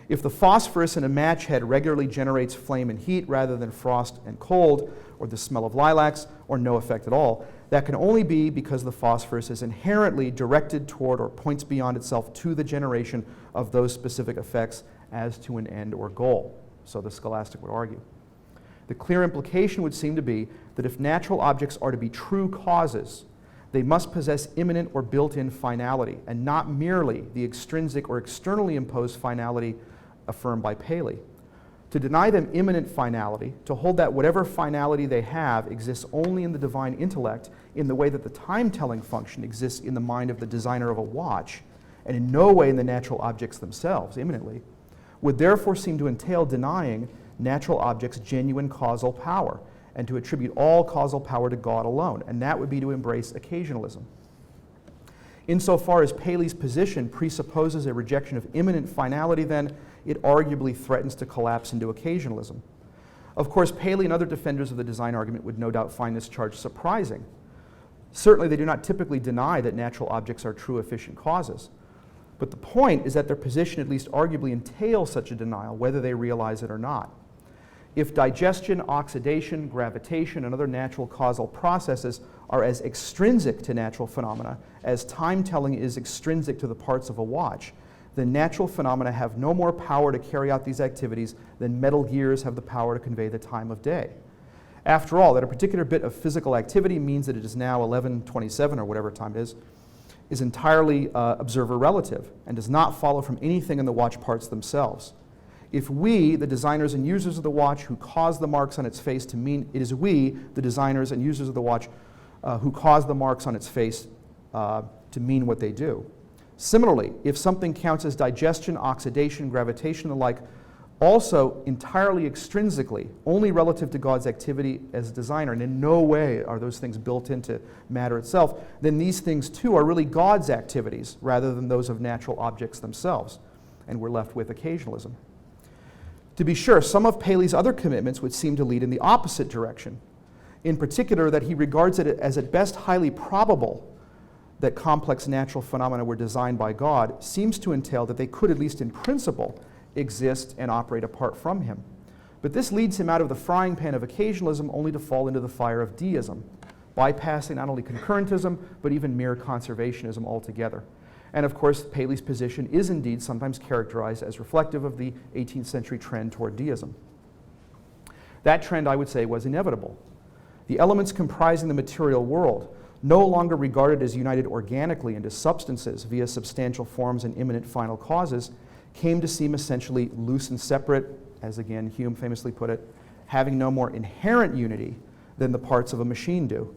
If the phosphorus in a match head regularly generates flame and heat rather than frost and cold, or the smell of lilacs, or no effect at all, that can only be because the phosphorus is inherently directed toward or points beyond itself to the generation of those specific effects as to an end or goal. So the scholastic would argue. The clear implication would seem to be that if natural objects are to be true causes, they must possess immanent or built-in finality, and not merely the extrinsic or externally imposed finality affirmed by Paley. To deny them immanent finality, to hold that whatever finality they have exists only in the divine intellect in the way that the time-telling function exists in the mind of the designer of a watch, and in no way in the natural objects themselves, immanently, would therefore seem to entail denying natural objects' genuine causal power, and to attribute all causal power to God alone, and that would be to embrace occasionalism. Insofar as Paley's position presupposes a rejection of immanent finality, then, it arguably threatens to collapse into occasionalism. Of course, Paley and other defenders of the design argument would no doubt find this charge surprising. Certainly, they do not typically deny that natural objects are true efficient causes. But the point is that their position at least arguably entails such a denial, whether they realize it or not. If digestion, oxidation, gravitation, and other natural causal processes are as extrinsic to natural phenomena as time-telling is extrinsic to the parts of a watch, then natural phenomena have no more power to carry out these activities than metal gears have the power to convey the time of day. After all, that a particular bit of physical activity means that it is now 11:27 or whatever time it is entirely observer relative and does not follow from anything in the watch parts themselves. If we, the designers and users of the watch, who cause the marks on its face to mean, it is we, the designers and users of the watch, who cause the marks on its face to mean what they do. Similarly, if something counts as digestion, oxidation, gravitation, and the like, also entirely extrinsically, only relative to God's activity as a designer, and in no way are those things built into matter itself, then these things too are really God's activities rather than those of natural objects themselves, and we're left with occasionalism. To be sure, some of Paley's other commitments would seem to lead in the opposite direction. In particular, that he regards it as at best highly probable that complex natural phenomena were designed by God seems to entail that they could, at least in principle, exist and operate apart from him. But this leads him out of the frying pan of occasionalism only to fall into the fire of deism, bypassing not only concurrentism, but even mere conservationism altogether. And of course, Paley's position is indeed sometimes characterized as reflective of the 18th century trend toward deism. That trend, I would say, was inevitable. The elements comprising the material world, no longer regarded as united organically into substances via substantial forms and immanent final causes, came to seem essentially loose and separate, as again Hume famously put it, having no more inherent unity than the parts of a machine do.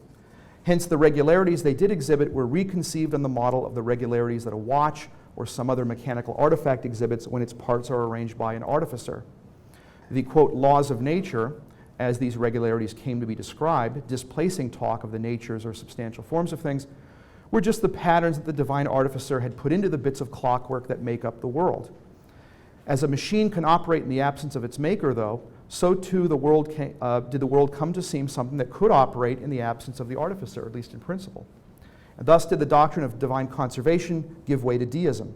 Hence, the regularities they did exhibit were reconceived on the model of the regularities that a watch or some other mechanical artifact exhibits when its parts are arranged by an artificer. The, quote, laws of nature, as these regularities came to be described, displacing talk of the natures or substantial forms of things, were just the patterns that the divine artificer had put into the bits of clockwork that make up the world. As a machine can operate in the absence of its maker, though, so too did the world come to seem something that could operate in the absence of the artificer, at least in principle. And thus did the doctrine of divine conservation give way to deism.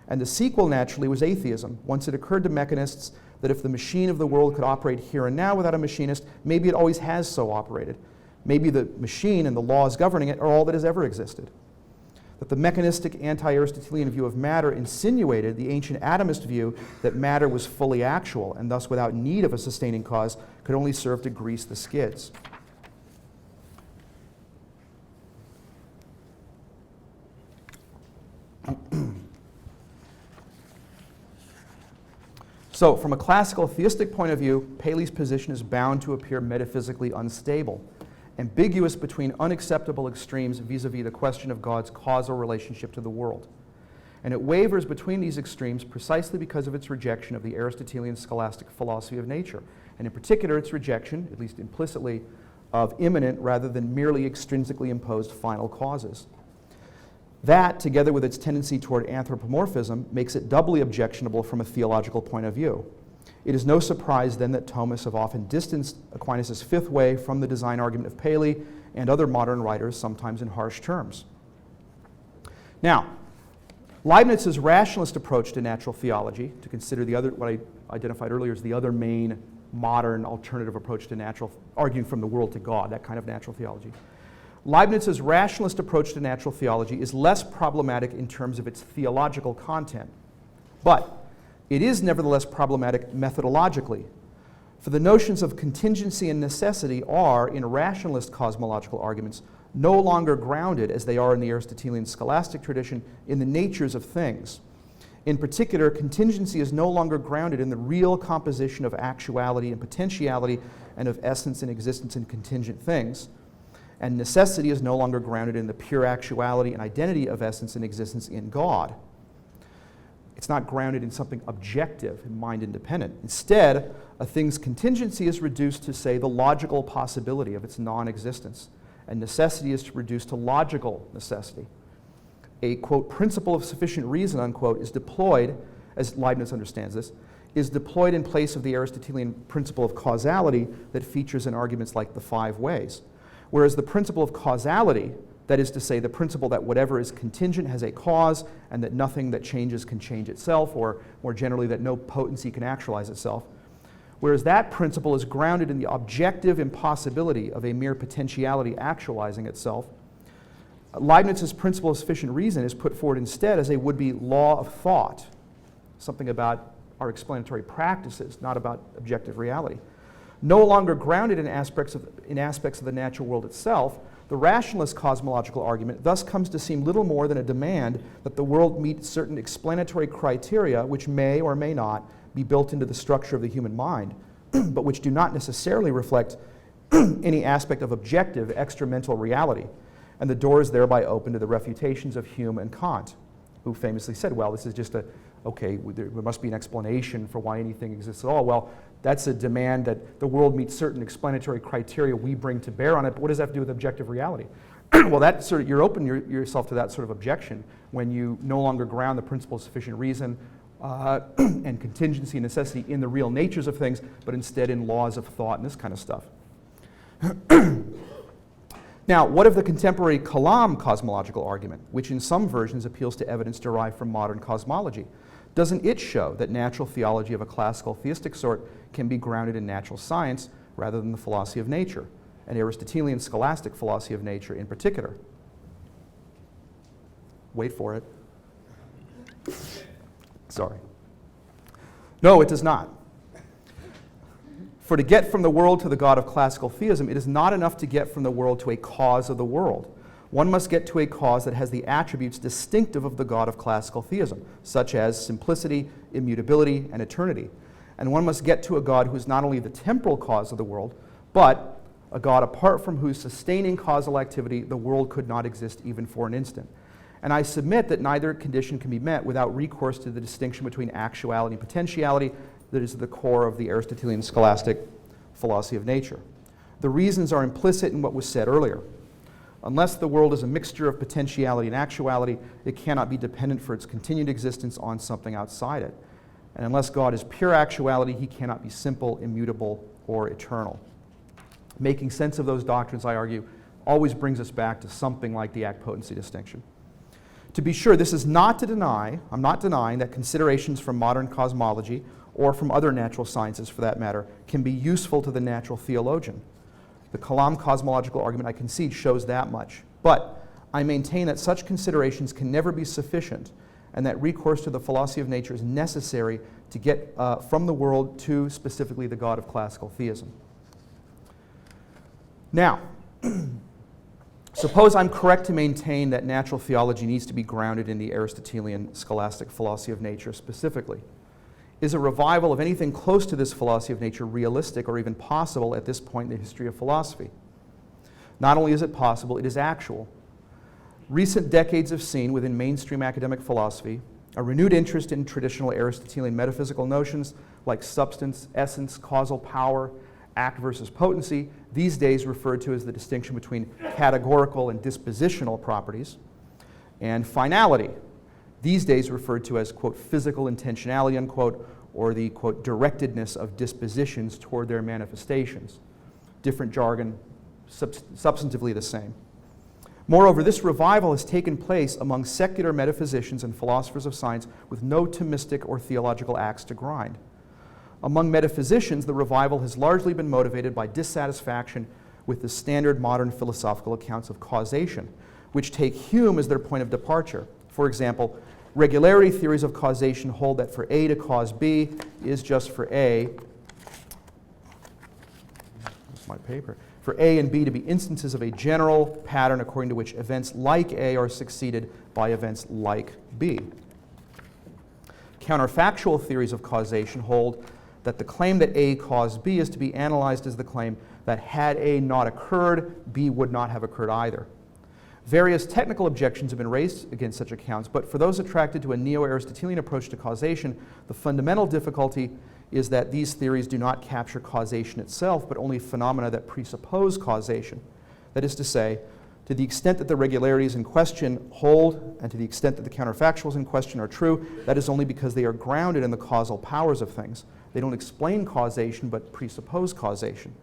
And the sequel, naturally, was atheism, once it occurred to mechanists that if the machine of the world could operate here and now without a machinist, maybe it always has so operated. Maybe the machine and the laws governing it are all that has ever existed. That the mechanistic anti-Aristotelian view of matter insinuated the ancient atomist view that matter was fully actual and thus without need of a sustaining cause could only serve to grease the skids. So, from a classical theistic point of view, Paley's position is bound to appear metaphysically unstable, ambiguous between unacceptable extremes vis-a-vis the question of God's causal relationship to the world. And it wavers between these extremes precisely because of its rejection of the Aristotelian scholastic philosophy of nature, and in particular its rejection, at least implicitly, of immanent rather than merely extrinsically imposed final causes. That, together with its tendency toward anthropomorphism, makes it doubly objectionable from a theological point of view. It is no surprise then that Thomists have often distanced Aquinas' fifth way from the design argument of Paley and other modern writers, sometimes in harsh terms. Now, Leibniz's rationalist approach to natural theology, to consider the other, what I identified earlier as the other main modern alternative approach to natural, arguing from the world to God, that kind of natural theology. Leibniz's rationalist approach to natural theology is less problematic in terms of its theological content, but it is nevertheless problematic methodologically, for the notions of contingency and necessity are, in rationalist cosmological arguments, no longer grounded, as they are in the Aristotelian scholastic tradition, in the natures of things. In particular, contingency is no longer grounded in the real composition of actuality and potentiality and of essence and existence in contingent things, and necessity is no longer grounded in the pure actuality and identity of essence and existence in God. It's not grounded in something objective and mind independent. Instead, a thing's contingency is reduced to, say, the logical possibility of its non-existence, and necessity is reduced to logical necessity. A, quote, principle of sufficient reason, unquote, is deployed, as Leibniz understands this, is deployed in place of the Aristotelian principle of causality that features in arguments like the five ways. Whereas the principle of causality, That is to say, the principle that whatever is contingent has a cause, and that nothing that changes can change itself, or more generally, that no potency can actualize itself. Whereas that principle is grounded in the objective impossibility of a mere potentiality actualizing itself, Leibniz's principle of sufficient reason is put forward instead as a would-be law of thought, something about our explanatory practices, not about objective reality. No longer grounded in aspects of the natural world itself, the rationalist cosmological argument thus comes to seem little more than a demand that the world meet certain explanatory criteria which may or may not be built into the structure of the human mind, but which do not necessarily reflect any aspect of objective extra-mental reality. And the door is thereby open to the refutations of Hume and Kant, who famously said, well, this is just okay, there must be an explanation for why anything exists at all. Well, that's a demand that the world meets certain explanatory criteria we bring to bear on it, but what does that have to do with objective reality? Well, that sort of, you're open yourself to that sort of objection when you no longer ground the principle of sufficient reason and contingency and necessity in the real natures of things, but instead in laws of thought and this kind of stuff. Now, what of the contemporary Kalam cosmological argument, which in some versions appeals to evidence derived from modern cosmology? Doesn't it show that natural theology of a classical theistic sort can be grounded in natural science rather than the philosophy of nature, and Aristotelian scholastic philosophy of nature in particular? Wait for it. Sorry. No, it does not. For to get from the world to the God of classical theism, it is not enough to get from the world to a cause of the world. One must get to a cause that has the attributes distinctive of the God of classical theism, such as simplicity, immutability, and eternity. And one must get to a God who is not only the temporal cause of the world, but a God apart from whose sustaining causal activity the world could not exist even for an instant. And I submit that neither condition can be met without recourse to the distinction between actuality and potentiality that is at the core of the Aristotelian scholastic philosophy of nature. The reasons are implicit in what was said earlier. Unless the world is a mixture of potentiality and actuality, it cannot be dependent for its continued existence on something outside it. And unless God is pure actuality, he cannot be simple, immutable, or eternal. Making sense of those doctrines, I argue, always brings us back to something like the act-potency distinction. To be sure, this is not to deny, I'm not denying that considerations from modern cosmology, or from other natural sciences for that matter, can be useful to the natural theologian. The Kalam cosmological argument, I concede, shows that much. But I maintain that such considerations can never be sufficient, and that recourse to the philosophy of nature is necessary to get from the world to specifically the God of classical theism. Now, suppose I'm correct to maintain that natural theology needs to be grounded in the Aristotelian scholastic philosophy of nature specifically. Is a revival of anything close to this philosophy of nature realistic or even possible at this point in the history of philosophy? Not only is it possible, it is actual. Recent decades have seen within mainstream academic philosophy a renewed interest in traditional Aristotelian metaphysical notions like substance, essence, causal power, act versus potency, these days referred to as the distinction between categorical and dispositional properties, and finality, these days referred to as, quote, physical intentionality, unquote, or the, quote, directedness of dispositions toward their manifestations. Different jargon, substantively the same. Moreover, this revival has taken place among secular metaphysicians and philosophers of science with no Thomistic or theological axe to grind. Among metaphysicians, the revival has largely been motivated by dissatisfaction with the standard modern philosophical accounts of causation, which take Hume as their point of departure. For example, regularity theories of causation hold that for A to cause B is just for A. That's my paper. For A and B to be instances of a general pattern according to which events like A are succeeded by events like B. Counterfactual theories of causation hold that the claim that A caused B is to be analyzed as the claim that had A not occurred, B would not have occurred either. Various technical objections have been raised against such accounts, but for those attracted to a neo-Aristotelian approach to causation, the fundamental difficulty is that these theories do not capture causation itself, but only phenomena that presuppose causation. That is to say, to the extent that the regularities in question hold, and to the extent that the counterfactuals in question are true, that is only because they are grounded in the causal powers of things. They don't explain causation, but presuppose causation.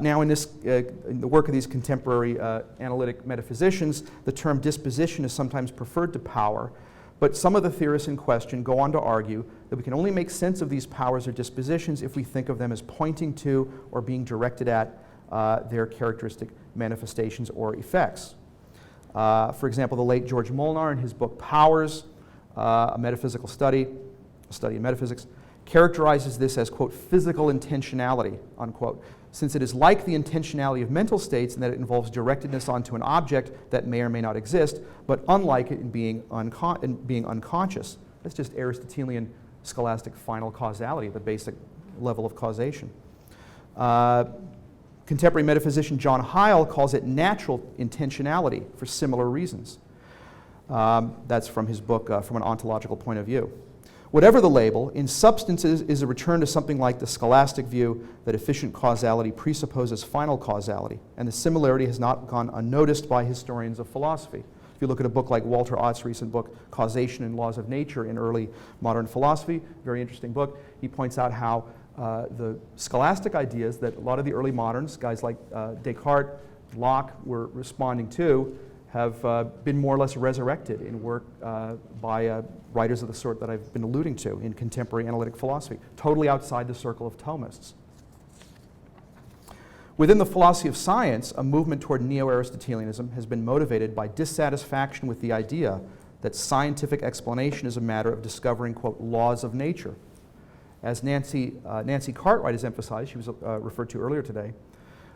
Now, in the work of these contemporary analytic metaphysicians, the term disposition is sometimes preferred to power, but some of the theorists in question go on to argue that we can only make sense of these powers or dispositions if we think of them as pointing to or being directed at their characteristic manifestations or effects. For example, the late George Molnar, in his book Powers, a metaphysical study, a study in metaphysics, characterizes this as, quote, physical intentionality, unquote, since it is like the intentionality of mental states in that it involves directedness onto an object that may or may not exist, but unlike it in being unconscious. That's just Aristotelian scholastic final causality, the basic level of causation. Contemporary metaphysician John Heil calls it natural intentionality for similar reasons. That's from his book, From an Ontological Point of View. Whatever the label, in substance is a return to something like the scholastic view that efficient causality presupposes final causality, and the similarity has not gone unnoticed by historians of philosophy. If you look at a book like Walter Ott's recent book, Causation and Laws of Nature in Early Modern Philosophy, very interesting book, he points out how the scholastic ideas that a lot of the early moderns, guys like Descartes, Locke, were responding to, have been more or less resurrected in work by writers of the sort that I've been alluding to in contemporary analytic philosophy, totally outside the circle of Thomists. Within the philosophy of science, a movement toward neo-Aristotelianism has been motivated by dissatisfaction with the idea that scientific explanation is a matter of discovering, quote, laws of nature. As Nancy Cartwright has emphasized, she was referred to earlier today,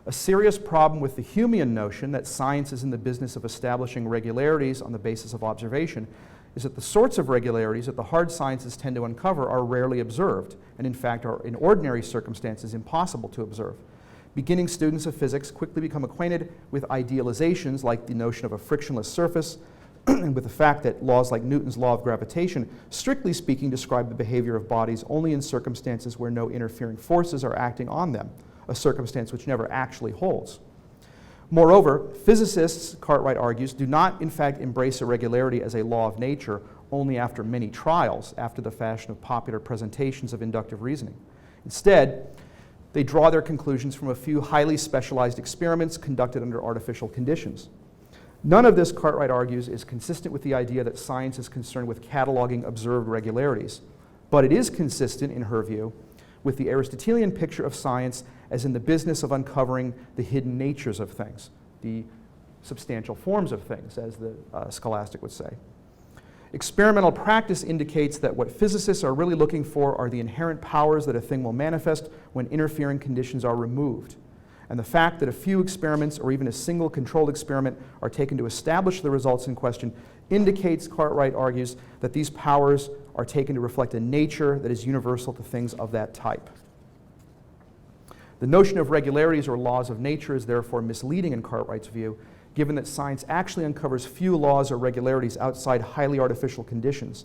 a serious problem with the Humean notion that science is in the business of establishing regularities on the basis of observation is that the sorts of regularities that the hard sciences tend to uncover are rarely observed, and in fact are in ordinary circumstances impossible to observe. Beginning students of physics quickly become acquainted with idealizations like the notion of a frictionless surface and with the fact that laws like Newton's law of gravitation, strictly speaking, describe the behavior of bodies only in circumstances where no interfering forces are acting on them, a circumstance which never actually holds. Moreover, physicists, Cartwright argues, do not in fact embrace irregularity as a law of nature only after many trials, after the fashion of popular presentations of inductive reasoning. Instead, they draw their conclusions from a few highly specialized experiments conducted under artificial conditions. None of this, Cartwright argues, is consistent with the idea that science is concerned with cataloging observed regularities, but it is consistent, in her view, with the Aristotelian picture of science as in the business of uncovering the hidden natures of things, the substantial forms of things, as the scholastic would say. Experimental practice indicates that what physicists are really looking for are the inherent powers that a thing will manifest when interfering conditions are removed. And the fact that a few experiments or even a single controlled experiment are taken to establish the results in question indicates, Cartwright argues, that these powers are taken to reflect a nature that is universal to things of that type. The notion of regularities or laws of nature is therefore misleading in Cartwright's view, given that science actually uncovers few laws or regularities outside highly artificial conditions.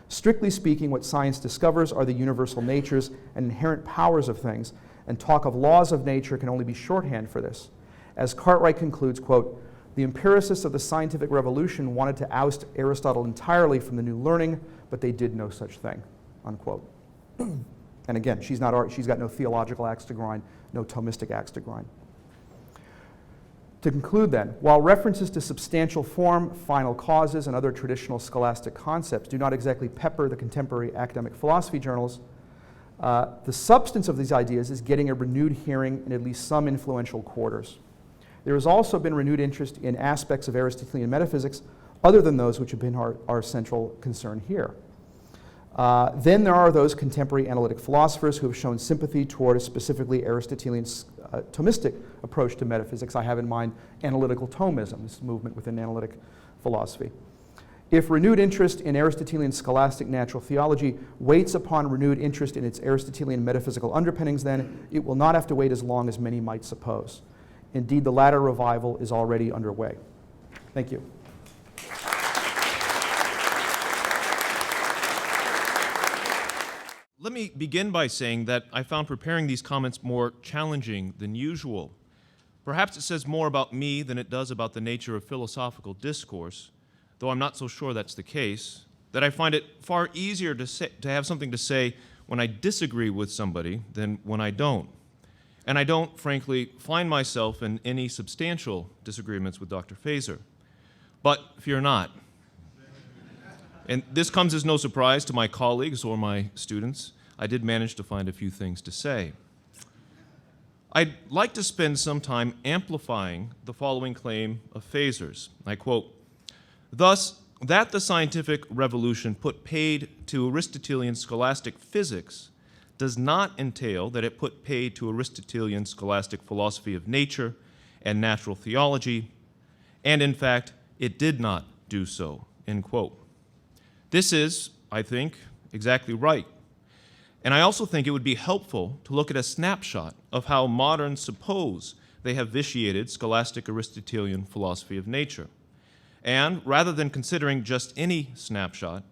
Strictly speaking, what science discovers are the universal natures and inherent powers of things, and talk of laws of nature can only be shorthand for this. As Cartwright concludes, quote, the empiricists of the scientific revolution wanted to oust Aristotle entirely from the new learning, but they did no such thing, unquote. And again, she's got no theological axe to grind, no Thomistic axe to grind. To conclude then, while references to substantial form, final causes, and other traditional scholastic concepts do not exactly pepper the contemporary academic philosophy journals, the substance of these ideas is getting a renewed hearing in at least some influential quarters. There has also been renewed interest in aspects of Aristotelian metaphysics other than those which have been our central concern here. Then there are those contemporary analytic philosophers who have shown sympathy toward a specifically Aristotelian Thomistic approach to metaphysics. I have in mind analytical Thomism, this movement within analytic philosophy. If renewed interest in Aristotelian scholastic natural theology waits upon renewed interest in its Aristotelian metaphysical underpinnings, then it will not have to wait as long as many might suppose. Indeed, the latter revival is already underway. Thank you. Let me begin by saying that I found preparing these comments more challenging than usual. Perhaps it says more about me than it does about the nature of philosophical discourse, though I'm not so sure that's the case, that I find it far easier to have something to say when I disagree with somebody than when I don't. and I don't, frankly, find myself in any substantial disagreements with Dr. Feser. But fear not. And this comes as no surprise to my colleagues or my students. I did manage to find a few things to say. I'd like to spend some time amplifying the following claim of Feser's. I quote, "Thus, that the scientific revolution put paid to Aristotelian scholastic physics does not entail that it put paid to Aristotelian scholastic philosophy of nature and natural theology, and in fact, it did not do so," end quote. This is, I think, exactly right. And I also think it would be helpful to look at a snapshot of how moderns suppose they have vitiated scholastic Aristotelian philosophy of nature. And rather than considering just any snapshot,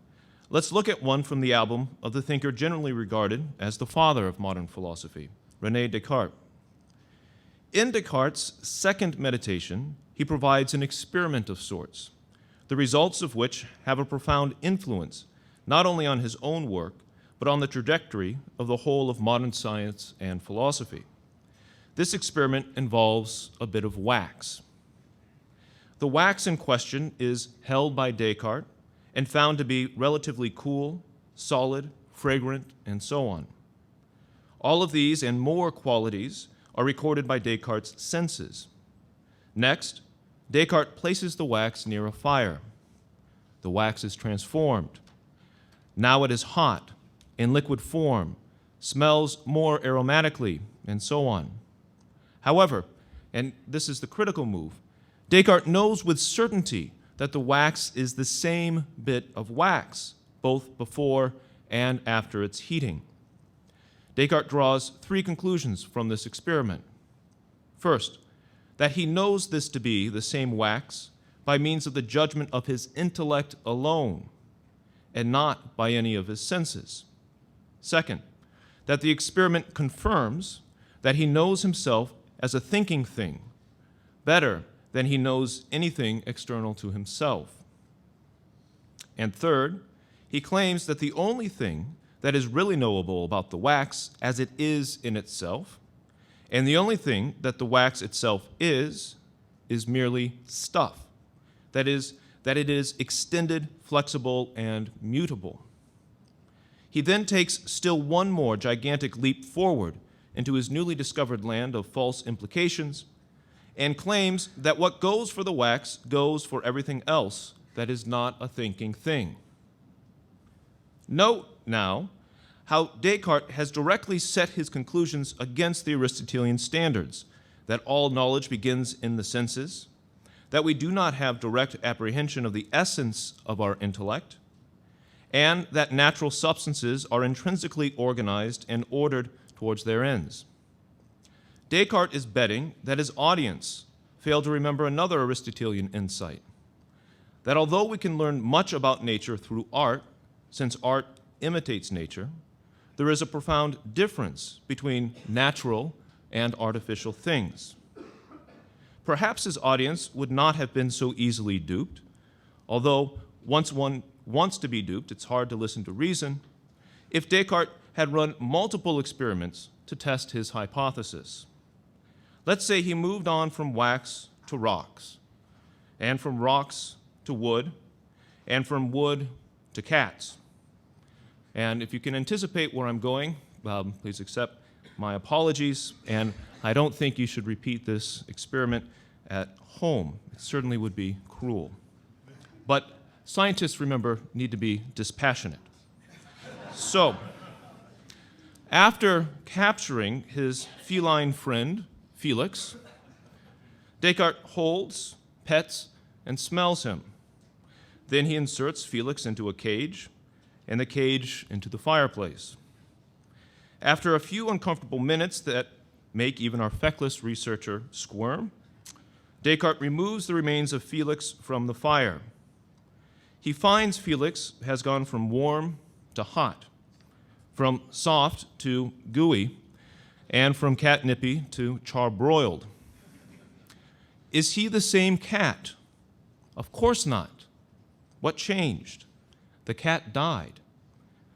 let's look at one from the album of the thinker generally regarded as the father of modern philosophy, Rene Descartes. In Descartes' second meditation, he provides an experiment of sorts, the results of which have a profound influence not only on his own work, but on the trajectory of the whole of modern science and philosophy. This experiment involves a bit of wax. The wax in question is held by Descartes and found to be relatively cool, solid, fragrant, and so on. All of these and more qualities are recorded by Descartes' senses. Next, Descartes places the wax near a fire. The wax is transformed. Now it is hot, in liquid form, smells more aromatically, and so on. However, and this is the critical move, Descartes knows with certainty that the wax is the same bit of wax, both before and after its heating. Descartes draws three conclusions from this experiment. First, that he knows this to be the same wax by means of the judgment of his intellect alone, and not by any of his senses. Second, that the experiment confirms that he knows himself as a thinking thing better than he knows anything external to himself. And third, he claims that the only thing that is really knowable about the wax as it is in itself, and the only thing that the wax itself is merely stuff. That is, that it is extended, flexible, and mutable. He then takes still one more gigantic leap forward into his newly discovered land of false implications and claims that what goes for the wax goes for everything else that is not a thinking thing. Note now how Descartes has directly set his conclusions against the Aristotelian standards, that all knowledge begins in the senses, that we do not have direct apprehension of the essence of our intellect, and that natural substances are intrinsically organized and ordered towards their ends. Descartes is betting that his audience failed to remember another Aristotelian insight, that although we can learn much about nature through art, since art imitates nature, there is a profound difference between natural and artificial things. Perhaps his audience would not have been so easily duped, although once one wants to be duped, it's hard to listen to reason, if Descartes had run multiple experiments to test his hypothesis. Let's say he moved on from wax to rocks, and from rocks to wood, and from wood to cats. And if you can anticipate where I'm going, please accept my apologies, and I don't think you should repeat this experiment at home. It certainly would be cruel. But scientists, remember, need to be dispassionate. So, after capturing his feline friend, Felix, Descartes holds, pets, and smells him. Then he inserts Felix into a cage, and the cage into the fireplace. After a few uncomfortable minutes that make even our feckless researcher squirm, Descartes removes the remains of Felix from the fire. He finds Felix has gone from warm to hot, from soft to gooey, and from catnippy to charbroiled. Is he the same cat? Of course not. What changed? The cat died,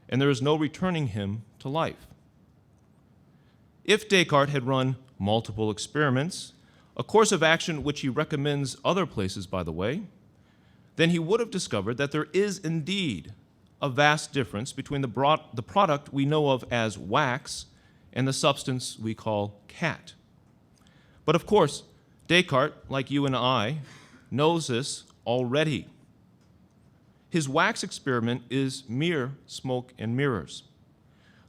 and there is no returning him to life. If Descartes had run multiple experiments, a course of action which he recommends other places, by the way, then he would have discovered that there is indeed a vast difference between the product we know of as wax and the substance we call cat. But of course, Descartes, like you and I, knows this already. His wax experiment is mere smoke and mirrors.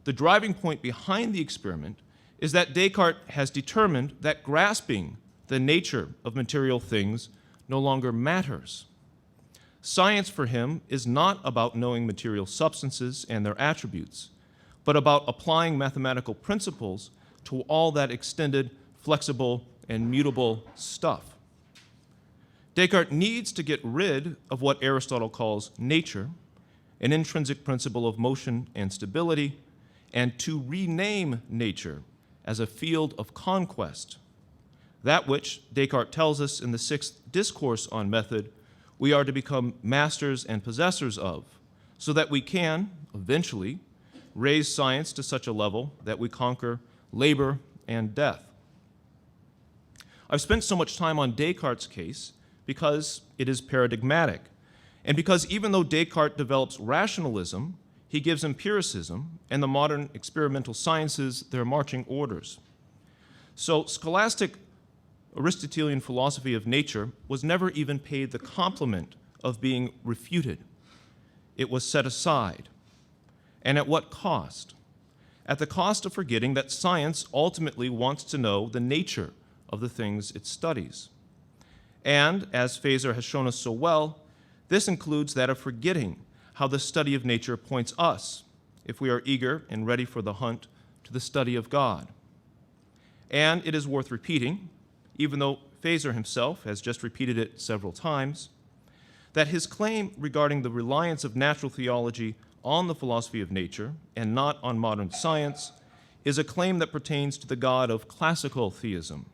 The driving point behind the experiment is that Descartes has determined that grasping the nature of material things no longer matters. Science for him is not about knowing material substances and their attributes, but about applying mathematical principles to all that extended, flexible, and mutable stuff. Descartes needs to get rid of what Aristotle calls nature, an intrinsic principle of motion and stability, and to rename nature as a field of conquest, that which, Descartes tells us in the sixth discourse on method, we are to become masters and possessors of, so that we can, eventually, raise science to such a level that we conquer labor and death. I've spent so much time on Descartes' case because it is paradigmatic, and because even though Descartes develops rationalism, he gives empiricism and the modern experimental sciences their marching orders. So scholastic Aristotelian philosophy of nature was never even paid the compliment of being refuted. It was set aside. And at what cost? At the cost of forgetting that science ultimately wants to know the nature of the things it studies. And, as Feser has shown us so well, this includes that of forgetting how the study of nature points us, if we are eager and ready for the hunt, to the study of God. And it is worth repeating, even though Feser himself has just repeated it several times, that his claim regarding the reliance of natural theology on the philosophy of nature and not on modern science is a claim that pertains to the God of classical theism.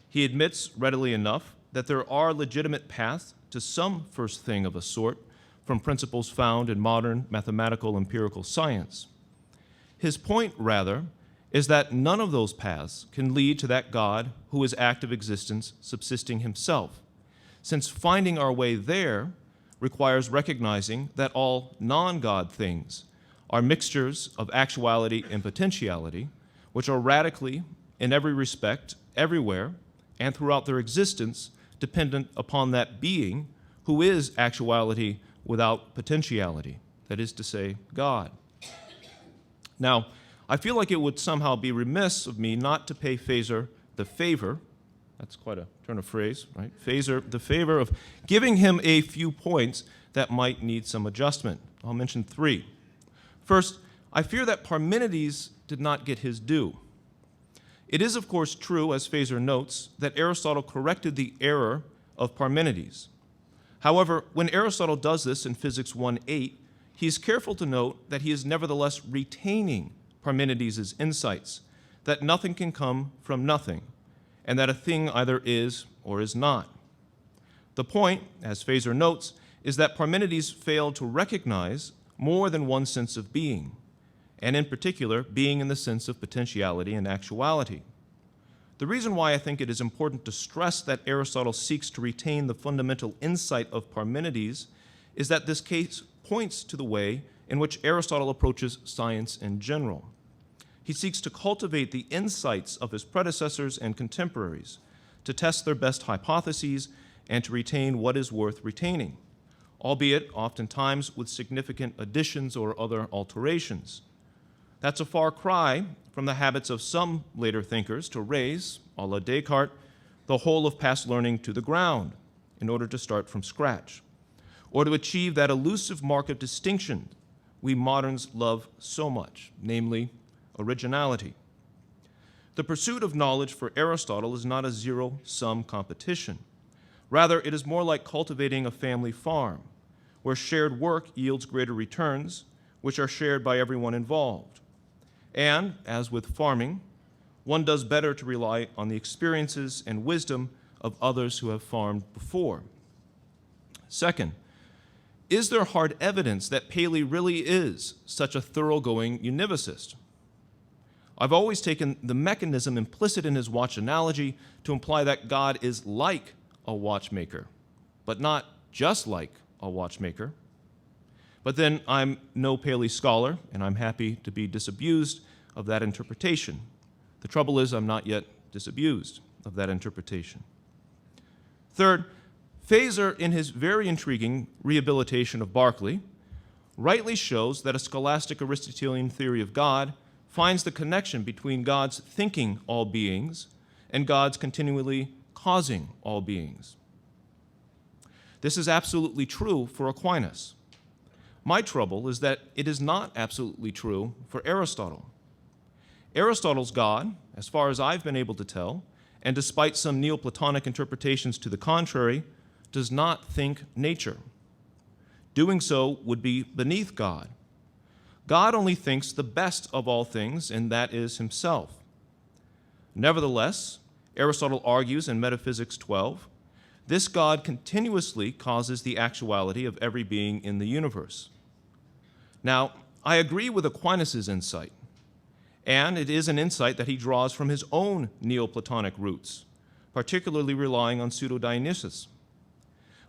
He admits readily enough that there are legitimate paths to some first thing of a sort from principles found in modern mathematical empirical science. His point, rather, is that none of those paths can lead to that God who is active existence subsisting himself, since finding our way there requires recognizing that all non-God things are mixtures of actuality and potentiality, which are radically, in every respect, everywhere, and throughout their existence, dependent upon that being who is actuality without potentiality, that is to say, God. Now, I feel like it would somehow be remiss of me not to pay Feser the favor, that's quite a turn of phrase, right? Feser the favor of giving him a few points that might need some adjustment. I'll mention three. First, I fear that Parmenides did not get his due. It is, of course, true, as Feser notes, that Aristotle corrected the error of Parmenides. However, when Aristotle does this in Physics 1:8, he is careful to note that he is nevertheless retaining Parmenides' insights, that nothing can come from nothing, and that a thing either is or is not. The point, as Feser notes, is that Parmenides failed to recognize more than one sense of being, and in particular, being in the sense of potentiality and actuality. The reason why I think it is important to stress that Aristotle seeks to retain the fundamental insight of Parmenides is that this case points to the way in which Aristotle approaches science in general. He seeks to cultivate the insights of his predecessors and contemporaries, to test their best hypotheses, and to retain what is worth retaining, albeit oftentimes with significant additions or other alterations. That's a far cry from the habits of some later thinkers to raise, a la Descartes, the whole of past learning to the ground in order to start from scratch, or to achieve that elusive mark of distinction we moderns love so much, namely originality. The pursuit of knowledge for Aristotle is not a zero-sum competition. Rather, it is more like cultivating a family farm, where shared work yields greater returns, which are shared by everyone involved. And, as with farming, one does better to rely on the experiences and wisdom of others who have farmed before. Second, is there hard evidence that Paley really is such a thoroughgoing univocist? I've always taken the mechanism implicit in his watch analogy to imply that God is like a watchmaker, but not just like a watchmaker. But then I'm no Paley scholar, and I'm happy to be disabused of that interpretation. The trouble is I'm not yet disabused of that interpretation. Third, Feser, in his very intriguing rehabilitation of Berkeley, rightly shows that a scholastic Aristotelian theory of God finds the connection between God's thinking all beings and God's continually causing all beings. This is absolutely true for Aquinas. My trouble is that it is not absolutely true for Aristotle. Aristotle's God, as far as I've been able to tell, and despite some Neoplatonic interpretations to the contrary, does not think nature. Doing so would be beneath God. God only thinks the best of all things, and that is himself. Nevertheless, Aristotle argues in Metaphysics 12, this God continuously causes the actuality of every being in the universe. Now, I agree with Aquinas' insight, and it is an insight that he draws from his own Neoplatonic roots, particularly relying on pseudo-Dionysius.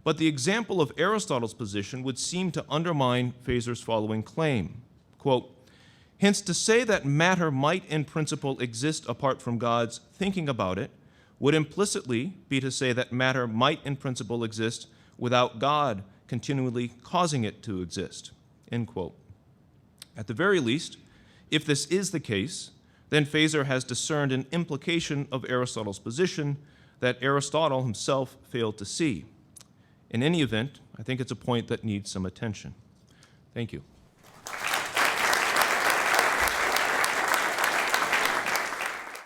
But the example of Aristotle's position would seem to undermine Feser's following claim. Quote, hence, to say that matter might in principle exist apart from God's thinking about it would implicitly be to say that matter might in principle exist without God continually causing it to exist, end quote. At the very least, if this is the case, then Feser has discerned an implication of Aristotle's position that Aristotle himself failed to see. In any event, I think it's a point that needs some attention. Thank you.